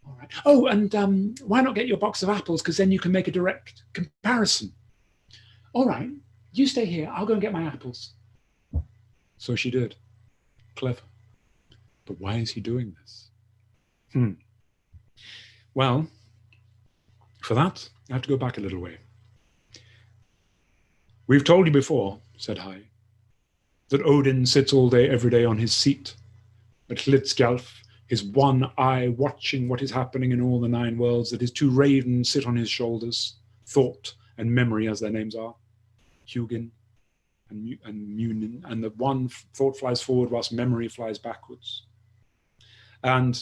All right. Oh, and why not get your box of apples, because then you can make a direct comparison. All right, you stay here. I'll go and get my apples. So she did. Clever. But why is he doing this? Well, for that, I have to go back a little way. We've told you before, said Hai, that Odin sits all day, every day on his seat at Hlidskjalf, his one eye watching what is happening in all the 9 worlds, that his 2 ravens sit on his shoulders, Thought and Memory, as their names are, Hugin and Munin, and the one Thought flies forward whilst Memory flies backwards. And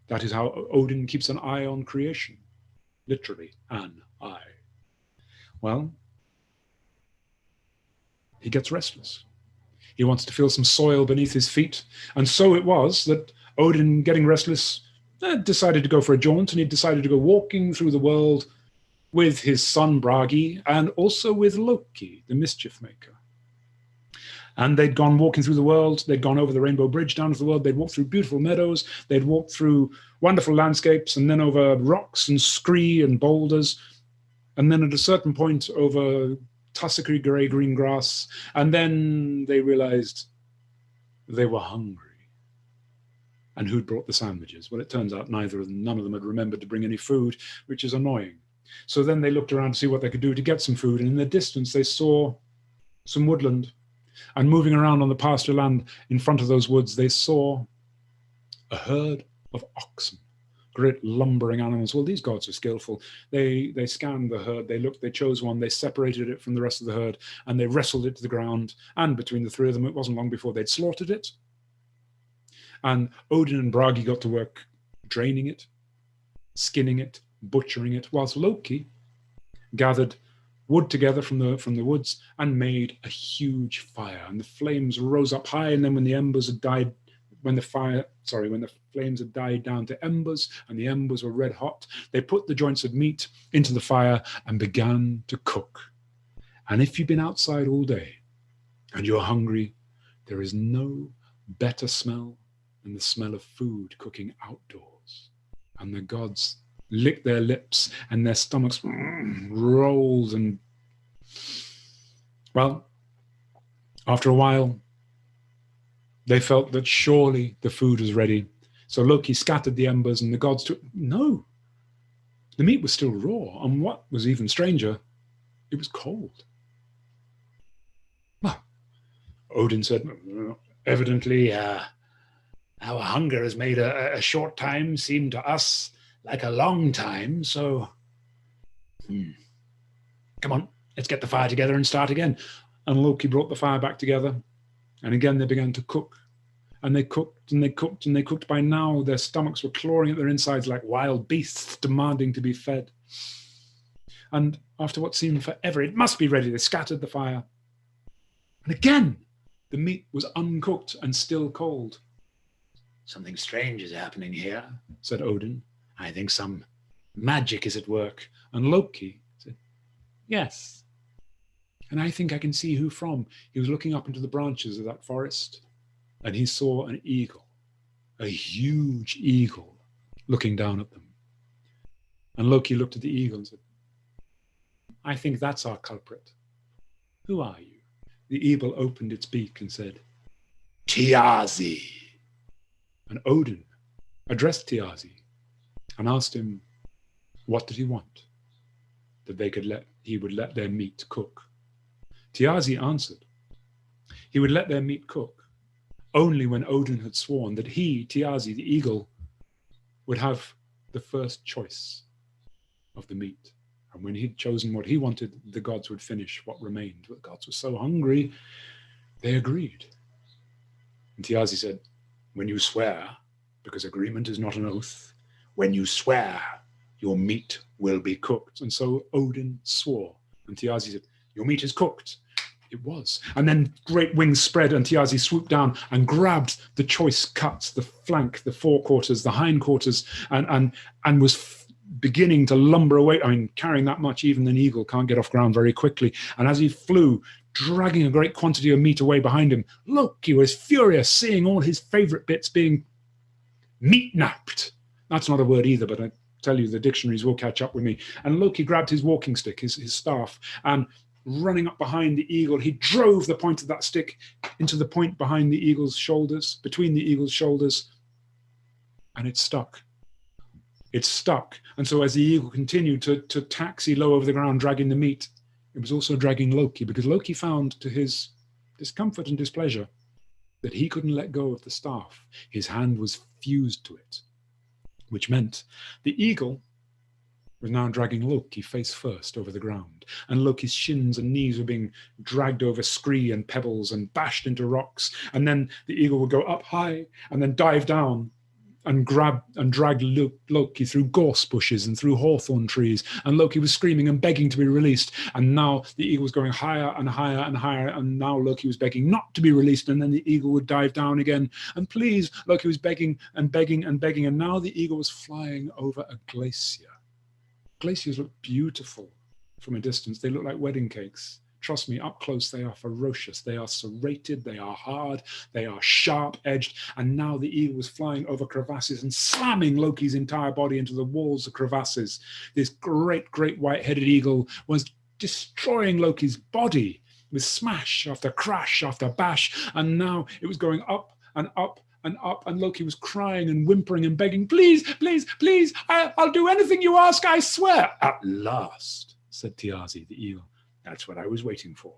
that is how Odin keeps an eye on creation, literally, an eye. Well, he gets restless. He wants to feel some soil beneath his feet. And so it was that Odin, getting restless, decided to go for a jaunt, and he decided to go walking through the world with his son Bragi and also with Loki, the mischief maker. And they'd gone walking through the world. They'd gone over the Rainbow Bridge down to the world. They'd walked through beautiful meadows. They'd walked through wonderful landscapes, and then over rocks and scree and boulders. And then at a certain point over tussocky grey-green grass. And then they realized they were hungry. and who'd brought the sandwiches. Well, it turns out none of them had remembered to bring any food, which is annoying. So then they looked around to see what they could do to get some food, and in the distance they saw some woodland. And moving around on the pasture land in front of those woods, they saw a herd of oxen, great lumbering animals. Well, these gods are skillful. They scanned the herd, they looked, they chose one, they separated it from the rest of the herd, and they wrestled it to the ground. And between the three of them, it wasn't long before they'd slaughtered it. And Odin and Bragi got to work draining it, skinning it, butchering it, whilst Loki gathered wood together from the woods and made a huge fire. And the flames rose up high, and then when the embers had died, when the flames had died down to embers and the embers were red hot, they put the joints of meat into the fire and began to cook. And if you've been outside all day and you're hungry, there is no better smell than the smell of food cooking outdoors. And the gods licked their lips and their stomachs rolled. And, well, after a while, they felt that surely the food was ready. So Loki scattered the embers and the gods took... No, the meat was still raw. And what was even stranger, it was cold. Well, Odin said, evidently, our hunger has made a short time seem to us like a long time, so come on, let's get the fire together and start again. And Loki brought the fire back together, and again they began to cook. And they cooked and they cooked and they cooked. By now their stomachs were clawing at their insides like wild beasts demanding to be fed. And after what seemed forever, it must be ready, they scattered the fire. And again, the meat was uncooked and still cold. Something strange is happening here, said Odin. I think some magic is at work. And Loki said, yes. And I think I can see who from. He was looking up into the branches of that forest, and he saw an eagle, a huge eagle, looking down at them. And Loki looked at the eagle and said, I think that's our culprit. Who are you? The eagle opened its beak and said, Thiazi. And Odin addressed Thiazi and asked him, what did he want? That he would let their meat cook. Thiazi answered, he would let their meat cook only when Odin had sworn that he, Thiazi, the eagle, would have the first choice of the meat. And when he'd chosen what he wanted, the gods would finish what remained. But the gods were so hungry, they agreed. And Thiazi said, when you swear, because agreement is not an oath, when you swear, your meat will be cooked. And so Odin swore. And Thiazi said, your meat is cooked. It was. And then great wings spread, and Thiazi swooped down and grabbed the choice cuts, the flank, the forequarters, the hindquarters, and was beginning to lumber away. I mean, carrying that much, even an eagle can't get off ground very quickly. And as he flew, dragging a great quantity of meat away behind him, Loki was furious, seeing all his favorite bits being meat-napped. That's not a word either, but I tell you, the dictionaries will catch up with me. And Loki grabbed his walking stick, his staff, and running up behind the eagle, he drove the point of that stick into the point behind the eagle's shoulders, between the eagle's shoulders, and it stuck. It stuck. And so as the eagle continued to taxi low over the ground, dragging the meat, it was also dragging Loki, because Loki found, to his discomfort and displeasure, that he couldn't let go of the staff. His hand was fused to it, which meant the eagle was now dragging Loki face first over the ground, and Loki's shins and knees were being dragged over scree and pebbles and bashed into rocks, and then the eagle would go up high and then dive down and grab and drag Loki through gorse bushes and through hawthorn trees, and Loki was screaming and begging to be released, and now the eagle was going higher and higher and higher, and now Loki was begging not to be released, and then the eagle would dive down again, and please, Loki was begging and begging and begging, and now the eagle was flying over a glacier. Glaciers look beautiful from a distance. They look like wedding cakes. Trust me, up close, they are ferocious. They are serrated, they are hard, they are sharp-edged, and now the eagle was flying over crevasses and slamming Loki's entire body into the walls of crevasses. This great, great white-headed eagle was destroying Loki's body with smash after crash after bash, and now it was going up and up and up, and Loki was crying and whimpering and begging, please, please, please, I'll do anything you ask, I swear. At last, said Thiazi, the eagle, that's what I was waiting for.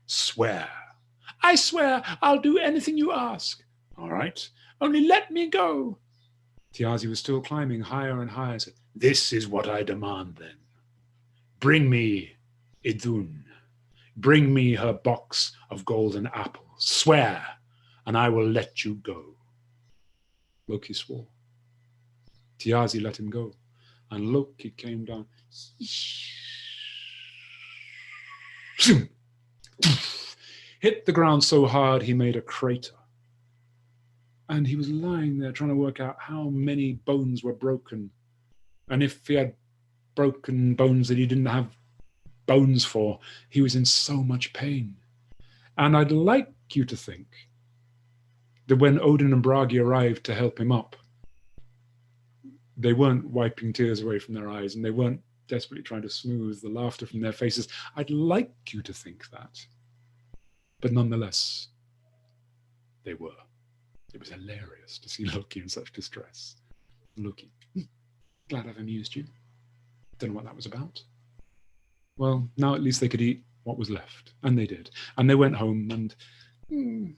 Swear. I swear I'll do anything you ask. All right, only let me go. Thiazi was still climbing higher and higher. Said, this is what I demand then. Bring me Idun. Bring me her box of golden apples. Swear, and I will let you go. Loki swore. Thiazi let him go, and Loki came down. Hit the ground so hard he made a crater. And he was lying there trying to work out how many bones were broken. And if he had broken bones that he didn't have bones for, he was in so much pain. And I'd like you to think that when Odin and Bragi arrived to help him up, they weren't wiping tears away from their eyes, and they weren't desperately trying to smooth the laughter from their faces. I'd like you to think that. But nonetheless, they were. It was hilarious to see Loki in such distress. Loki, glad I've amused you. Don't know what that was about. Well, now at least they could eat what was left, and they did. And they went home, and an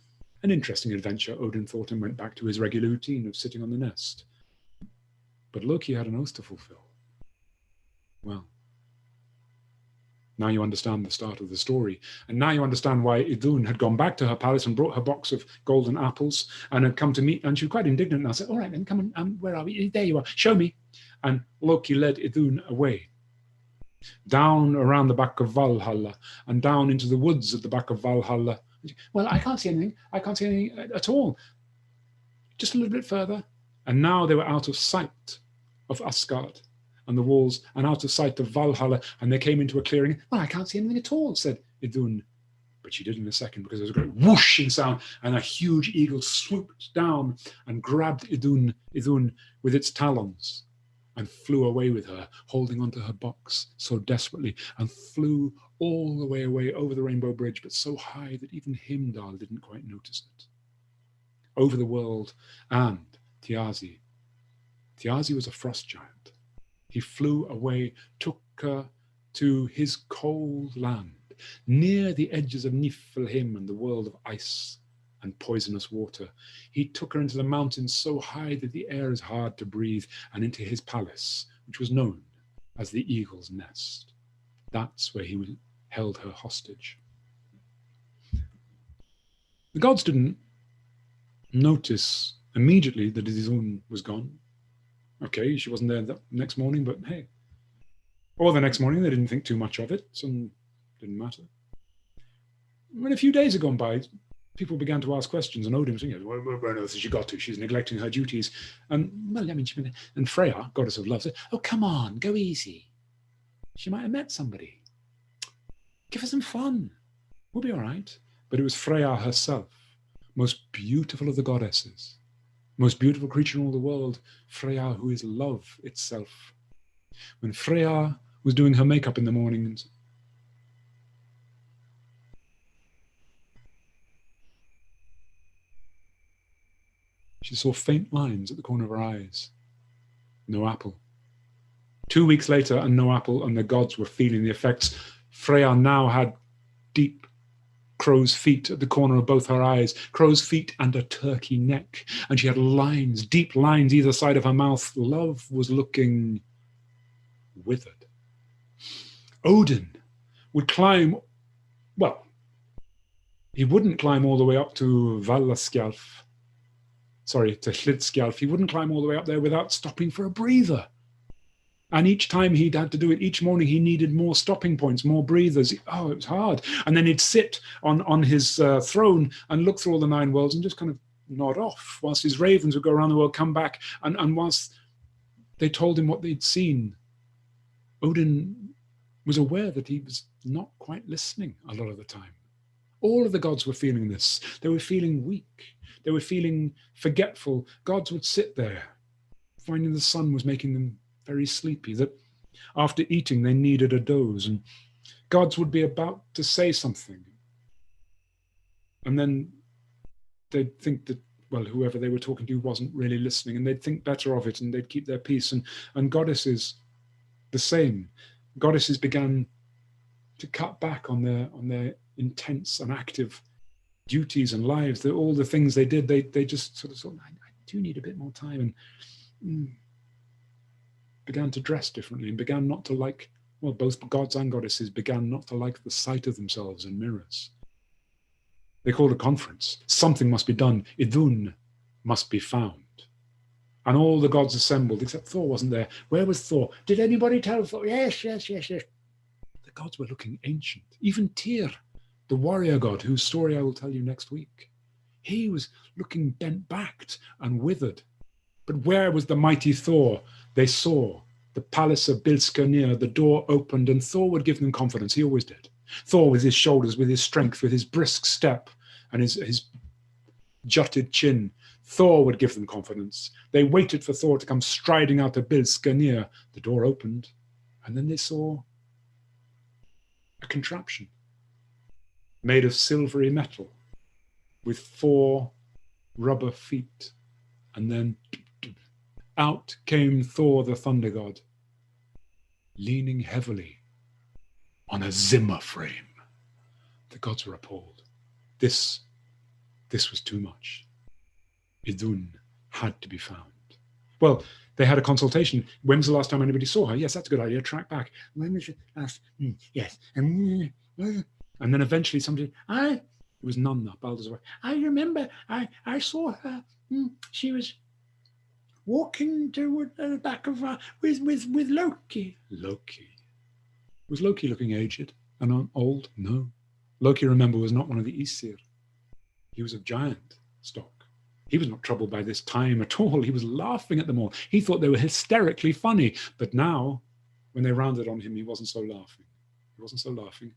interesting adventure, Odin thought, and went back to his regular routine of sitting on the nest. But Loki had an oath to fulfill. Well, now you understand the start of the story. And now you understand why Idun had gone back to her palace and brought her box of golden apples and had come to meet, and she was quite indignant. And I said, all right, then come on, where are we? There you are, show me. And Loki led Idun away, down around the back of Valhalla and down into the woods at the back of Valhalla. Well, I can't see anything. I can't see anything at all. Just a little bit further. And now they were out of sight of Asgard and the walls, and out of sight of Valhalla, and they came into a clearing. Well, I can't see anything at all, said Idun. But she did in a second, because there was a great whooshing sound, and a huge eagle swooped down and grabbed Idun with its talons and flew away with her, holding onto her box so desperately, and flew all the way away over the Rainbow Bridge, but so high that even Heimdall didn't quite notice it. Over the world and Thiazi. Thiazi was a frost giant. He flew away, took her to his cold land, near the edges of Niflheim and the world of ice and poisonous water. He took her into the mountains so high that the air is hard to breathe, and into his palace, which was known as the Eagle's Nest. That's where he held her hostage. The gods didn't notice immediately that Idun was gone. Okay, she wasn't there the next morning, but hey. Or the next morning, they didn't think too much of it, so it didn't matter. When a few days had gone by, people began to ask questions, and Odin was thinking, where on earth has she got to? She's neglecting her duties. And, well, I mean, and Freya, goddess of love, said, oh, come on, go easy. She might have met somebody. Give her some fun. We'll be all right. But it was Freya herself, most beautiful of the goddesses, most beautiful creature in all the world, Freya, who is love itself. When Freya was doing her makeup in the morning, she saw faint lines at the corner of her eyes. No apple. 2 weeks later, and no apple, and the gods were feeling the effects. Freya now had deep crow's feet at the corner of both her eyes, crow's feet and a turkey neck, and she had lines, deep lines either side of her mouth. Love was looking withered. Odin would climb, well, he wouldn't climb all the way up to Valaskjalf, to Hlidskjalf. He wouldn't climb all the way up there without stopping for a breather. And each time he'd had to do it, each morning he needed more stopping points, more breathers. Oh, it was hard. And then he'd sit on his throne and look through all the 9 worlds and just kind of nod off, whilst his ravens would go around the world, come back, and whilst they told him what they'd seen, Odin was aware that he was not quite listening a lot of the time. All of the gods were feeling this. They were feeling weak. They were feeling forgetful. Gods would sit there, finding the sun was making them very sleepy, that after eating they needed a doze, and gods would be about to say something, and then they'd think that well, whoever they were talking to wasn't really listening, and they'd think better of it and they'd keep their peace. And goddesses, the same. Goddesses began to cut back on their intense and active duties and lives. All the things they did, they just sort of thought, I do need a bit more time, and began to dress differently and began not to like, well, both gods and goddesses began not to like the sight of themselves in mirrors. They called a conference. Something must be done. Idun must be found. And all the gods assembled, except Thor wasn't there. Where was Thor? Did anybody tell Thor? Yes. The gods were looking ancient. Even Tyr, the warrior god, whose story I will tell you next week, he was looking bent-backed and withered. But where was the mighty Thor? They saw the palace of Bilskirnir, the door opened, and Thor would give them confidence. He always did. Thor, with his shoulders, with his strength, with his brisk step, and his jutted chin, Thor would give them confidence. They waited for Thor to come striding out of Bilskirnir. The door opened, and then they saw a contraption made of silvery metal with 4 rubber feet. And then out came Thor, the thunder god, leaning heavily on a Zimmer frame. The gods were appalled. This was too much. Idun had to be found. Well, they had a consultation. When was the last time anybody saw her? Yes, that's a good idea. Track back. When was it last? Yes. And then eventually somebody, it was Nanna, Baldur's wife. I remember, I saw her. She was walking toward the back of her with Loki. Loki. Was Loki looking aged and old? No. Loki, remember, was not one of the Aesir. He was of giant stock. He was not troubled by this time at all. He was laughing at them all. He thought they were hysterically funny. But now, when they rounded on him, he wasn't so laughing. He wasn't so laughing.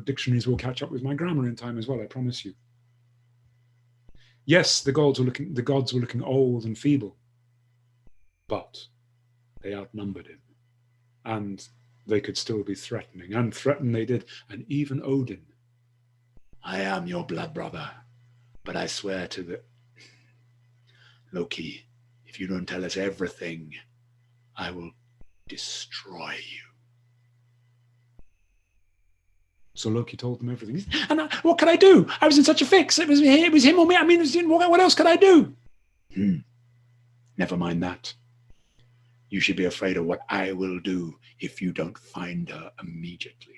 Dictionaries will catch up with my grammar in time as well, I promise you. Yes, the gods were looking old and feeble, but they outnumbered him, and they could still be threatening, and threaten they did. And even Odin, I am your blood brother, but I swear to the Loki, if you don't tell us everything, I will destroy you. So Loki told them everything. And what could I do? I was in such a fix. It was him or me. I mean, what else could I do? Never mind that. You should be afraid of what I will do if you don't find her immediately.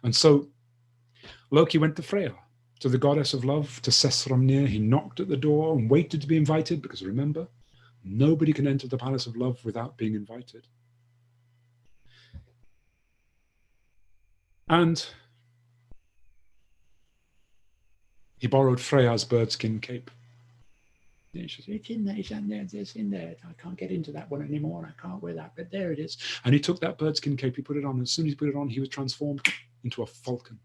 And so Loki went to Freya, to the goddess of love, to Sessrumnir. He knocked at the door and waited to be invited, because remember, nobody can enter the palace of love without being invited. And he borrowed Freya's birdskin cape. She said, it's in there, it's in there. I can't get into that one anymore. I can't wear that, but there it is. And he took that birdskin cape, he put it on. And as soon as he put it on, he was transformed into a falcon.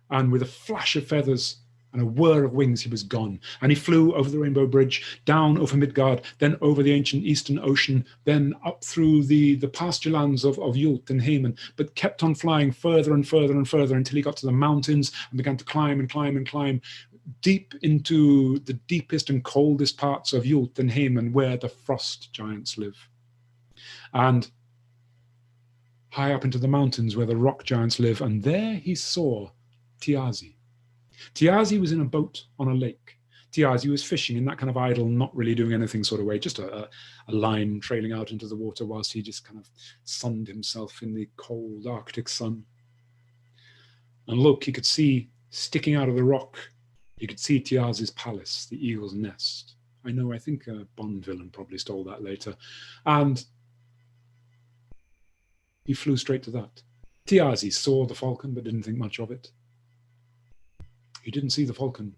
And with a flash of feathers and a whir of wings, he was gone. And he flew over the Rainbow Bridge, down over Midgard, then over the ancient Eastern Ocean, then up through the pasture lands of Yult and Haman, but kept on flying further and further and further until he got to the mountains and began to climb and climb and climb deep into the deepest and coldest parts of Yult and Haman, where the frost giants live. And high up into the mountains where the rock giants live, and there he saw Thiazi. Thiazi was in a boat on a lake. Thiazi was fishing in that kind of idle, not really doing anything sort of way, just a line trailing out into the water whilst he just kind of sunned himself in the cold Arctic sun. And look, he could see sticking out of the rock, you could see Thiazi's palace, the eagle's nest. I think a Bond villain probably stole that later. And he flew straight to that. Thiazi saw the falcon, but didn't think much of it. He didn't see the falcon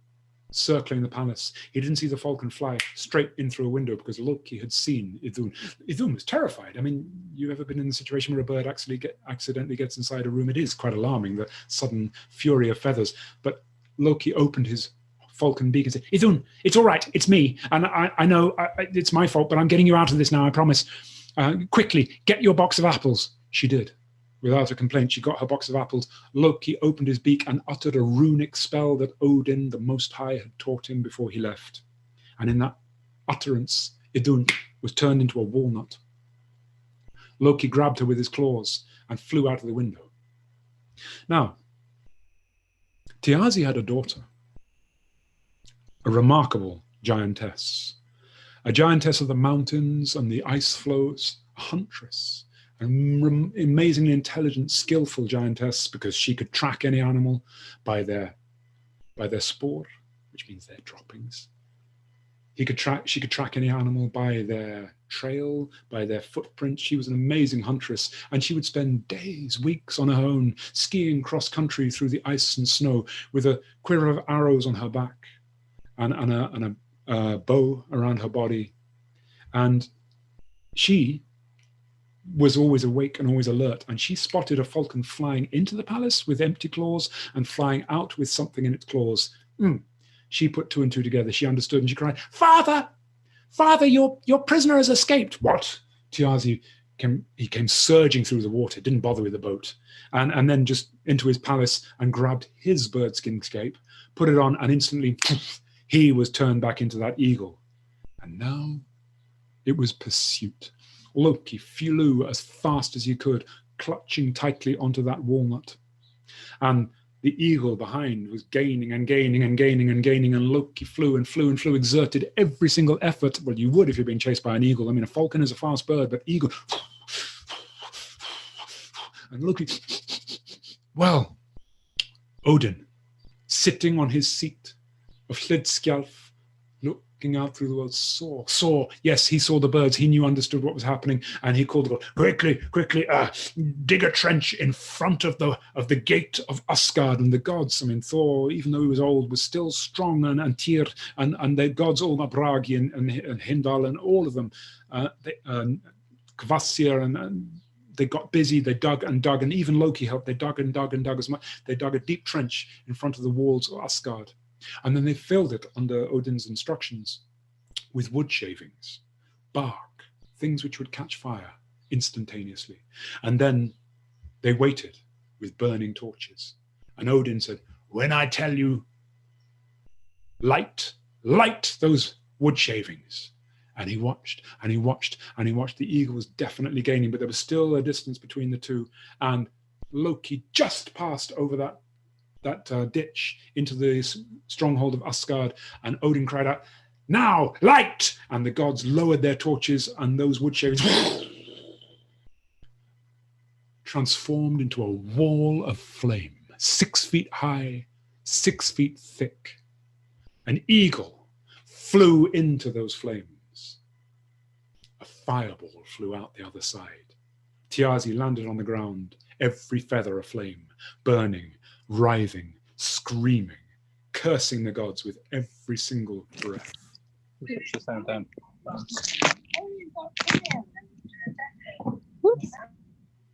circling the palace. He didn't see the falcon fly straight in through a window, because Loki had seen Idun. Idun was terrified. I mean, you ever been in the situation where a bird accidentally gets inside a room? It is quite alarming, the sudden fury of feathers. But Loki opened his falcon beak and said, Idun, it's all right, it's me. And I know it's my fault, but I'm getting you out of this now, I promise. Quickly, get your box of apples. She did. Without a complaint, she got her box of apples. Loki opened his beak and uttered a runic spell that Odin, the Most High, had taught him before he left. And in that utterance, Idun was turned into a walnut. Loki grabbed her with his claws and flew out of the window. Now, Thiazi had a daughter, a remarkable giantess of the mountains and the ice floes, a huntress, an amazingly intelligent, skillful giantess, because she could track any animal by their spoor, which means their droppings. She could track any animal by their trail, by their footprint. She was an amazing huntress, and she would spend days, weeks on her own, skiing cross-country through the ice and snow with a quiver of arrows on her back and a bow around her body. And she was always awake and always alert, and she spotted a falcon flying into the palace with empty claws and flying out with something in its claws. She put two and two together. She understood, and she cried, "Father! Father, your prisoner has escaped." What? Thiazi came surging through the water, didn't bother with the boat, and then just into his palace and grabbed his birdskin cape, put it on, and instantly he was turned back into that eagle. And now it was pursuit. Loki flew as fast as he could, clutching tightly onto that walnut. And the eagle behind was gaining and gaining and gaining and gaining, and Loki flew and flew and flew, exerted every single effort. Well, you would if you're being chased by an eagle. I mean, a falcon is a fast bird, but eagle. And Loki, well, Odin, sitting on his seat of Hlidskjalf, looking out through the world, saw, yes, he saw the birds, he knew, understood what was happening, and he called the god, quickly, dig a trench in front of the gate of Asgard. And the gods, I mean, Thor, even though he was old, was still strong, and Tyr, and the gods, all Bragi and Hindal, and all of them, Kvasir, and they got busy, they dug, and even Loki helped. They dug and dug and dug as much. They dug a deep trench in front of the walls of Asgard. And then they filled it under Odin's instructions with wood shavings, bark, things which would catch fire instantaneously. And then they waited with burning torches. And Odin said, "When I tell you, light those wood shavings." And he watched, and he watched, and he watched. The eagle was definitely gaining, but there was still a distance between the two. And Loki just passed over that ditch into the stronghold of Asgard, and Odin cried out, "Now, light!" And the gods lowered their torches, and those wood shavings transformed into a wall of flame, 6 feet high, 6 feet thick. An eagle flew into those flames. A fireball flew out the other side. Thiazi landed on the ground, every feather aflame, burning, writhing, screaming, cursing the gods with every single breath.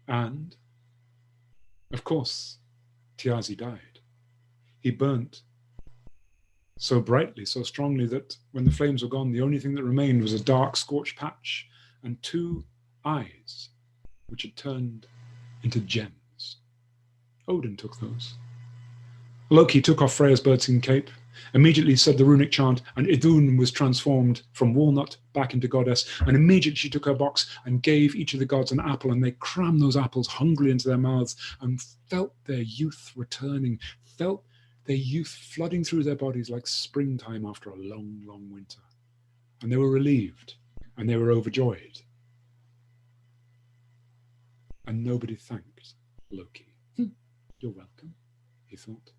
And, of course, Thiazi died. He burnt so brightly, so strongly, that when the flames were gone, the only thing that remained was a dark, scorched patch and 2 eyes, which had turned into gems. Odin took those. Loki took off Freya's birdskin cape, immediately said the runic chant, and Idun was transformed from walnut back into goddess. And immediately she took her box and gave each of the gods an apple, and they crammed those apples hungrily into their mouths and felt their youth returning, felt their youth flooding through their bodies like springtime after a long, long winter. And they were relieved, and they were overjoyed. And nobody thanked Loki. "You're welcome," he thought.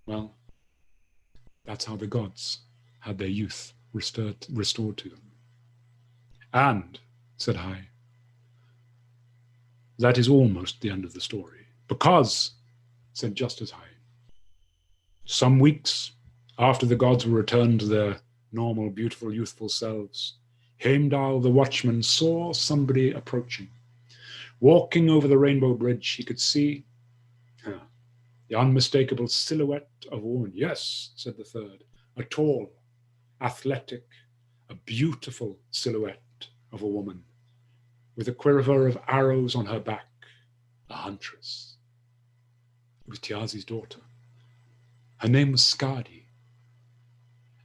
Well, that's how the gods had their youth restored to them. "And," said Hai, "that is almost the end of the story. Because," said just as Hai, "some weeks after the gods were returned to their normal, beautiful, youthful selves, Heimdall the watchman saw somebody approaching. Walking over the rainbow bridge, he could see the unmistakable silhouette of a woman." "Yes," said the third, "a tall, athletic, a beautiful silhouette of a woman. with a quiver of arrows on her back, a huntress. It was Thiazi's daughter. Her name was Skadi.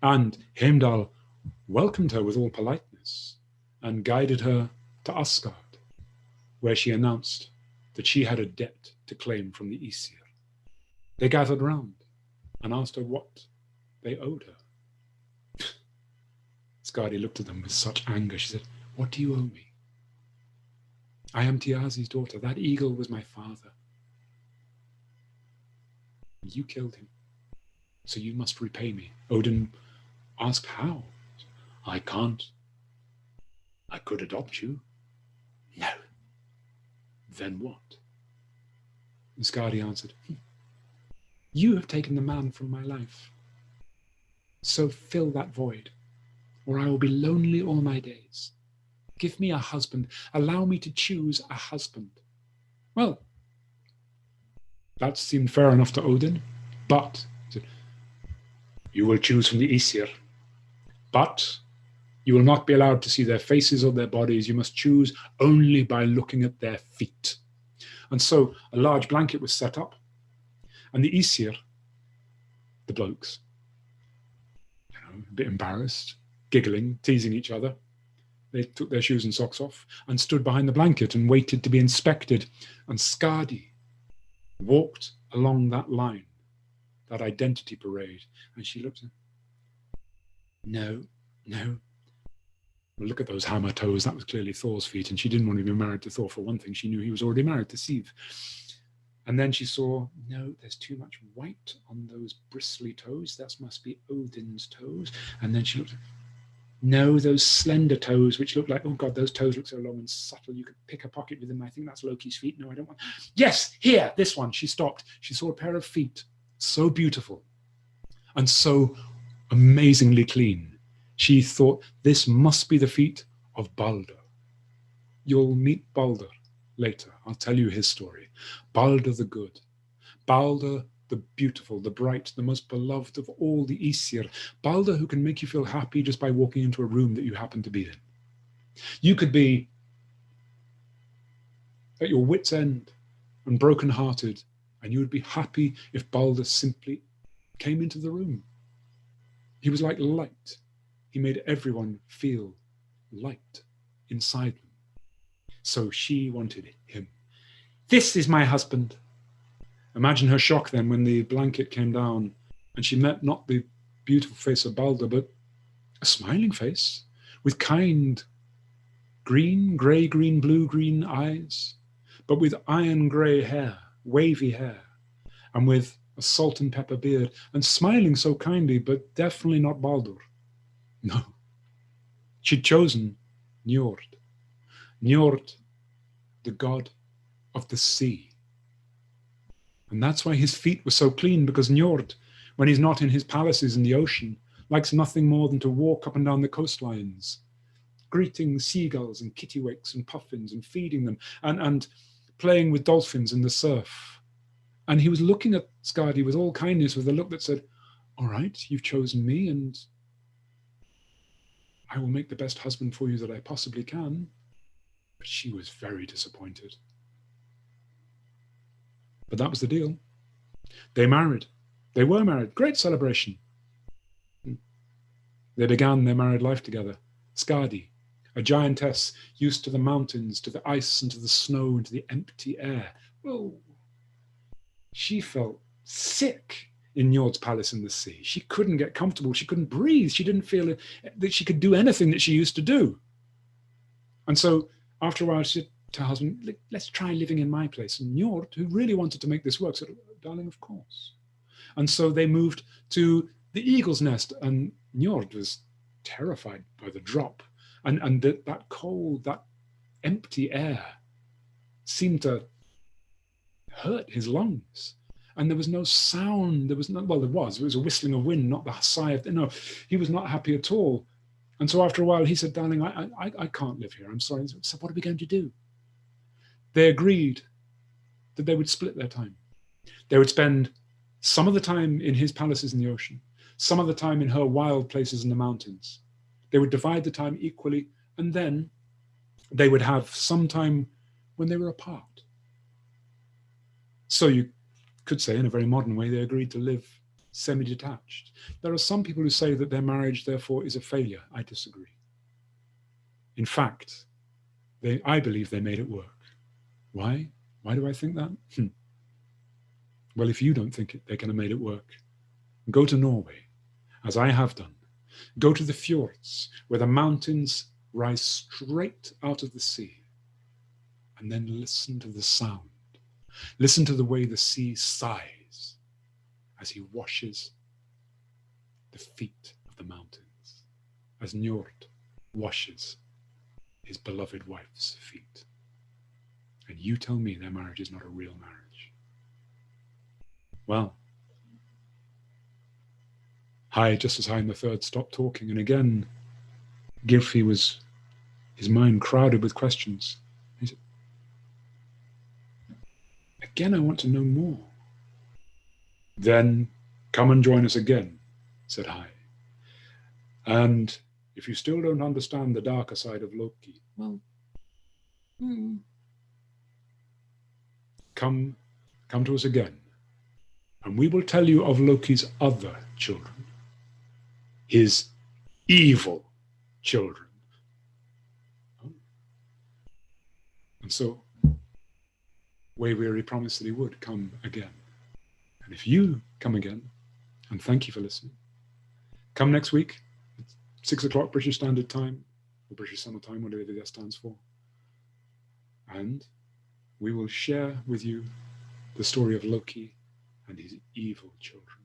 And Heimdall welcomed her with all politeness and guided her to Asgard, where she announced that she had a debt to claim from the Aesir. They gathered round and asked her what they owed her. Skadi looked at them with such anger. She said, "What do you owe me? I am Thiazi's daughter. That eagle was my father. You killed him, so you must repay me." Odin asked how. "I can't. I could adopt you." "No." "Then what?" And Skadi answered, "You have taken the man from my life. So fill that void, or I will be lonely all my days. Give me a husband. Allow me to choose a husband." Well, that seemed fair enough to Odin, but you will choose from the Aesir, but you will not be allowed to see their faces or their bodies. You must choose only by looking at their feet. And so a large blanket was set up, and the Aesir, the blokes, a bit embarrassed, giggling, teasing each other, they took their shoes and socks off and stood behind the blanket and waited to be inspected. And Skadi walked along that line, that identity parade, and she looked at him. No. Well, look at those hammer toes. That was clearly Thor's feet, and she didn't want to be married to Thor for one thing. She knew he was already married to Sif. And then she saw, no, there's too much white on those bristly toes. That must be Odin's toes. And then she looked, no, those slender toes, which look like, oh God, those toes look so long and subtle. You could pick a pocket with them. I think that's Loki's feet. No, I don't want. Yes, here, this one. She stopped. She saw a pair of feet, so beautiful and so amazingly clean. She thought, this must be the feet of Balder. You'll meet Balder later. I'll tell you his story. Balder the good. Balder the beautiful, the bright, the most beloved of all the Aesir. Balder who can make you feel happy just by walking into a room that you happen to be in. You could be at your wit's end and broken-hearted, and you would be happy if Balder simply came into the room. He was like light. He made everyone feel light inside them. So she wanted him. This is my husband. Imagine her shock then when the blanket came down and she met not the beautiful face of Balder, but a smiling face with kind green, grey, green, blue, green eyes, but with iron grey hair, wavy hair, and with a salt and pepper beard, and smiling so kindly, but definitely not Baldur. No. She'd chosen Njord. Njord, the god of the sea. And that's why his feet were so clean, because Njord, when he's not in his palaces in the ocean, likes nothing more than to walk up and down the coastlines, greeting seagulls and kittiwakes and puffins and feeding them and playing with dolphins in the surf. And he was looking at Skadi with all kindness, with a look that said, all right, you've chosen me and I will make the best husband for you that I possibly can. But she was very disappointed. But that was the deal. They married. They were married. Great celebration. They began their married life together. Skadi, a giantess used to the mountains, to the ice and to the snow and to the empty air. Well, she felt sick in Njord's palace in the sea. She couldn't get comfortable. She couldn't breathe. She didn't feel that she could do anything that she used to do. And so after a while, she said to her husband, let's try living in my place. And Njord, who really wanted to make this work, said, darling, of course. And so they moved to the eagle's nest, and Njord was terrified by the drop. And that cold, that empty air seemed to hurt his lungs. And there was no sound. There was no, well, there was. It was a whistling of wind, not the sigh of, no, he was not happy at all. And so after a while, he said, darling, I can't live here. I'm sorry. So what are we going to do? They agreed that they would split their time. They would spend some of the time in his palaces in the ocean, some of the time in her wild places in the mountains. They would divide the time equally. And then they would have some time when they were apart. So you could say, in a very modern way, they agreed to live semi-detached. There are some people who say that their marriage, therefore, is a failure. I disagree. In fact, I believe they made it work. Why? Why do I think that? Well, if you don't think it, they can have made it work, go to Norway, as I have done. Go to the fjords, where the mountains rise straight out of the sea, and then listen to the sound. Listen to the way the sea sighs as he washes the feet of the mountains, as Njord washes his beloved wife's feet. And you tell me their marriage is not a real marriage. Well, just as Hai III stopped talking, and again, Gylfi was, his mind crowded with questions. He said, again, I want to know more. Then come and join us again, said Hai. And if you still don't understand the darker side of Loki, well, come to us again, and we will tell you of Loki's other children, his evil children. And so Wayweary promised that he would come again. And if you come again, and thank you for listening, come next week at 6 o'clock British Standard Time, or British Summer Time, whatever that stands for. And we will share with you the story of Loki and his evil children.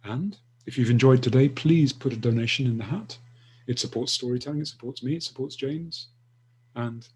And if you've enjoyed today, please put a donation in the hat. It supports storytelling, it supports me, it supports James. And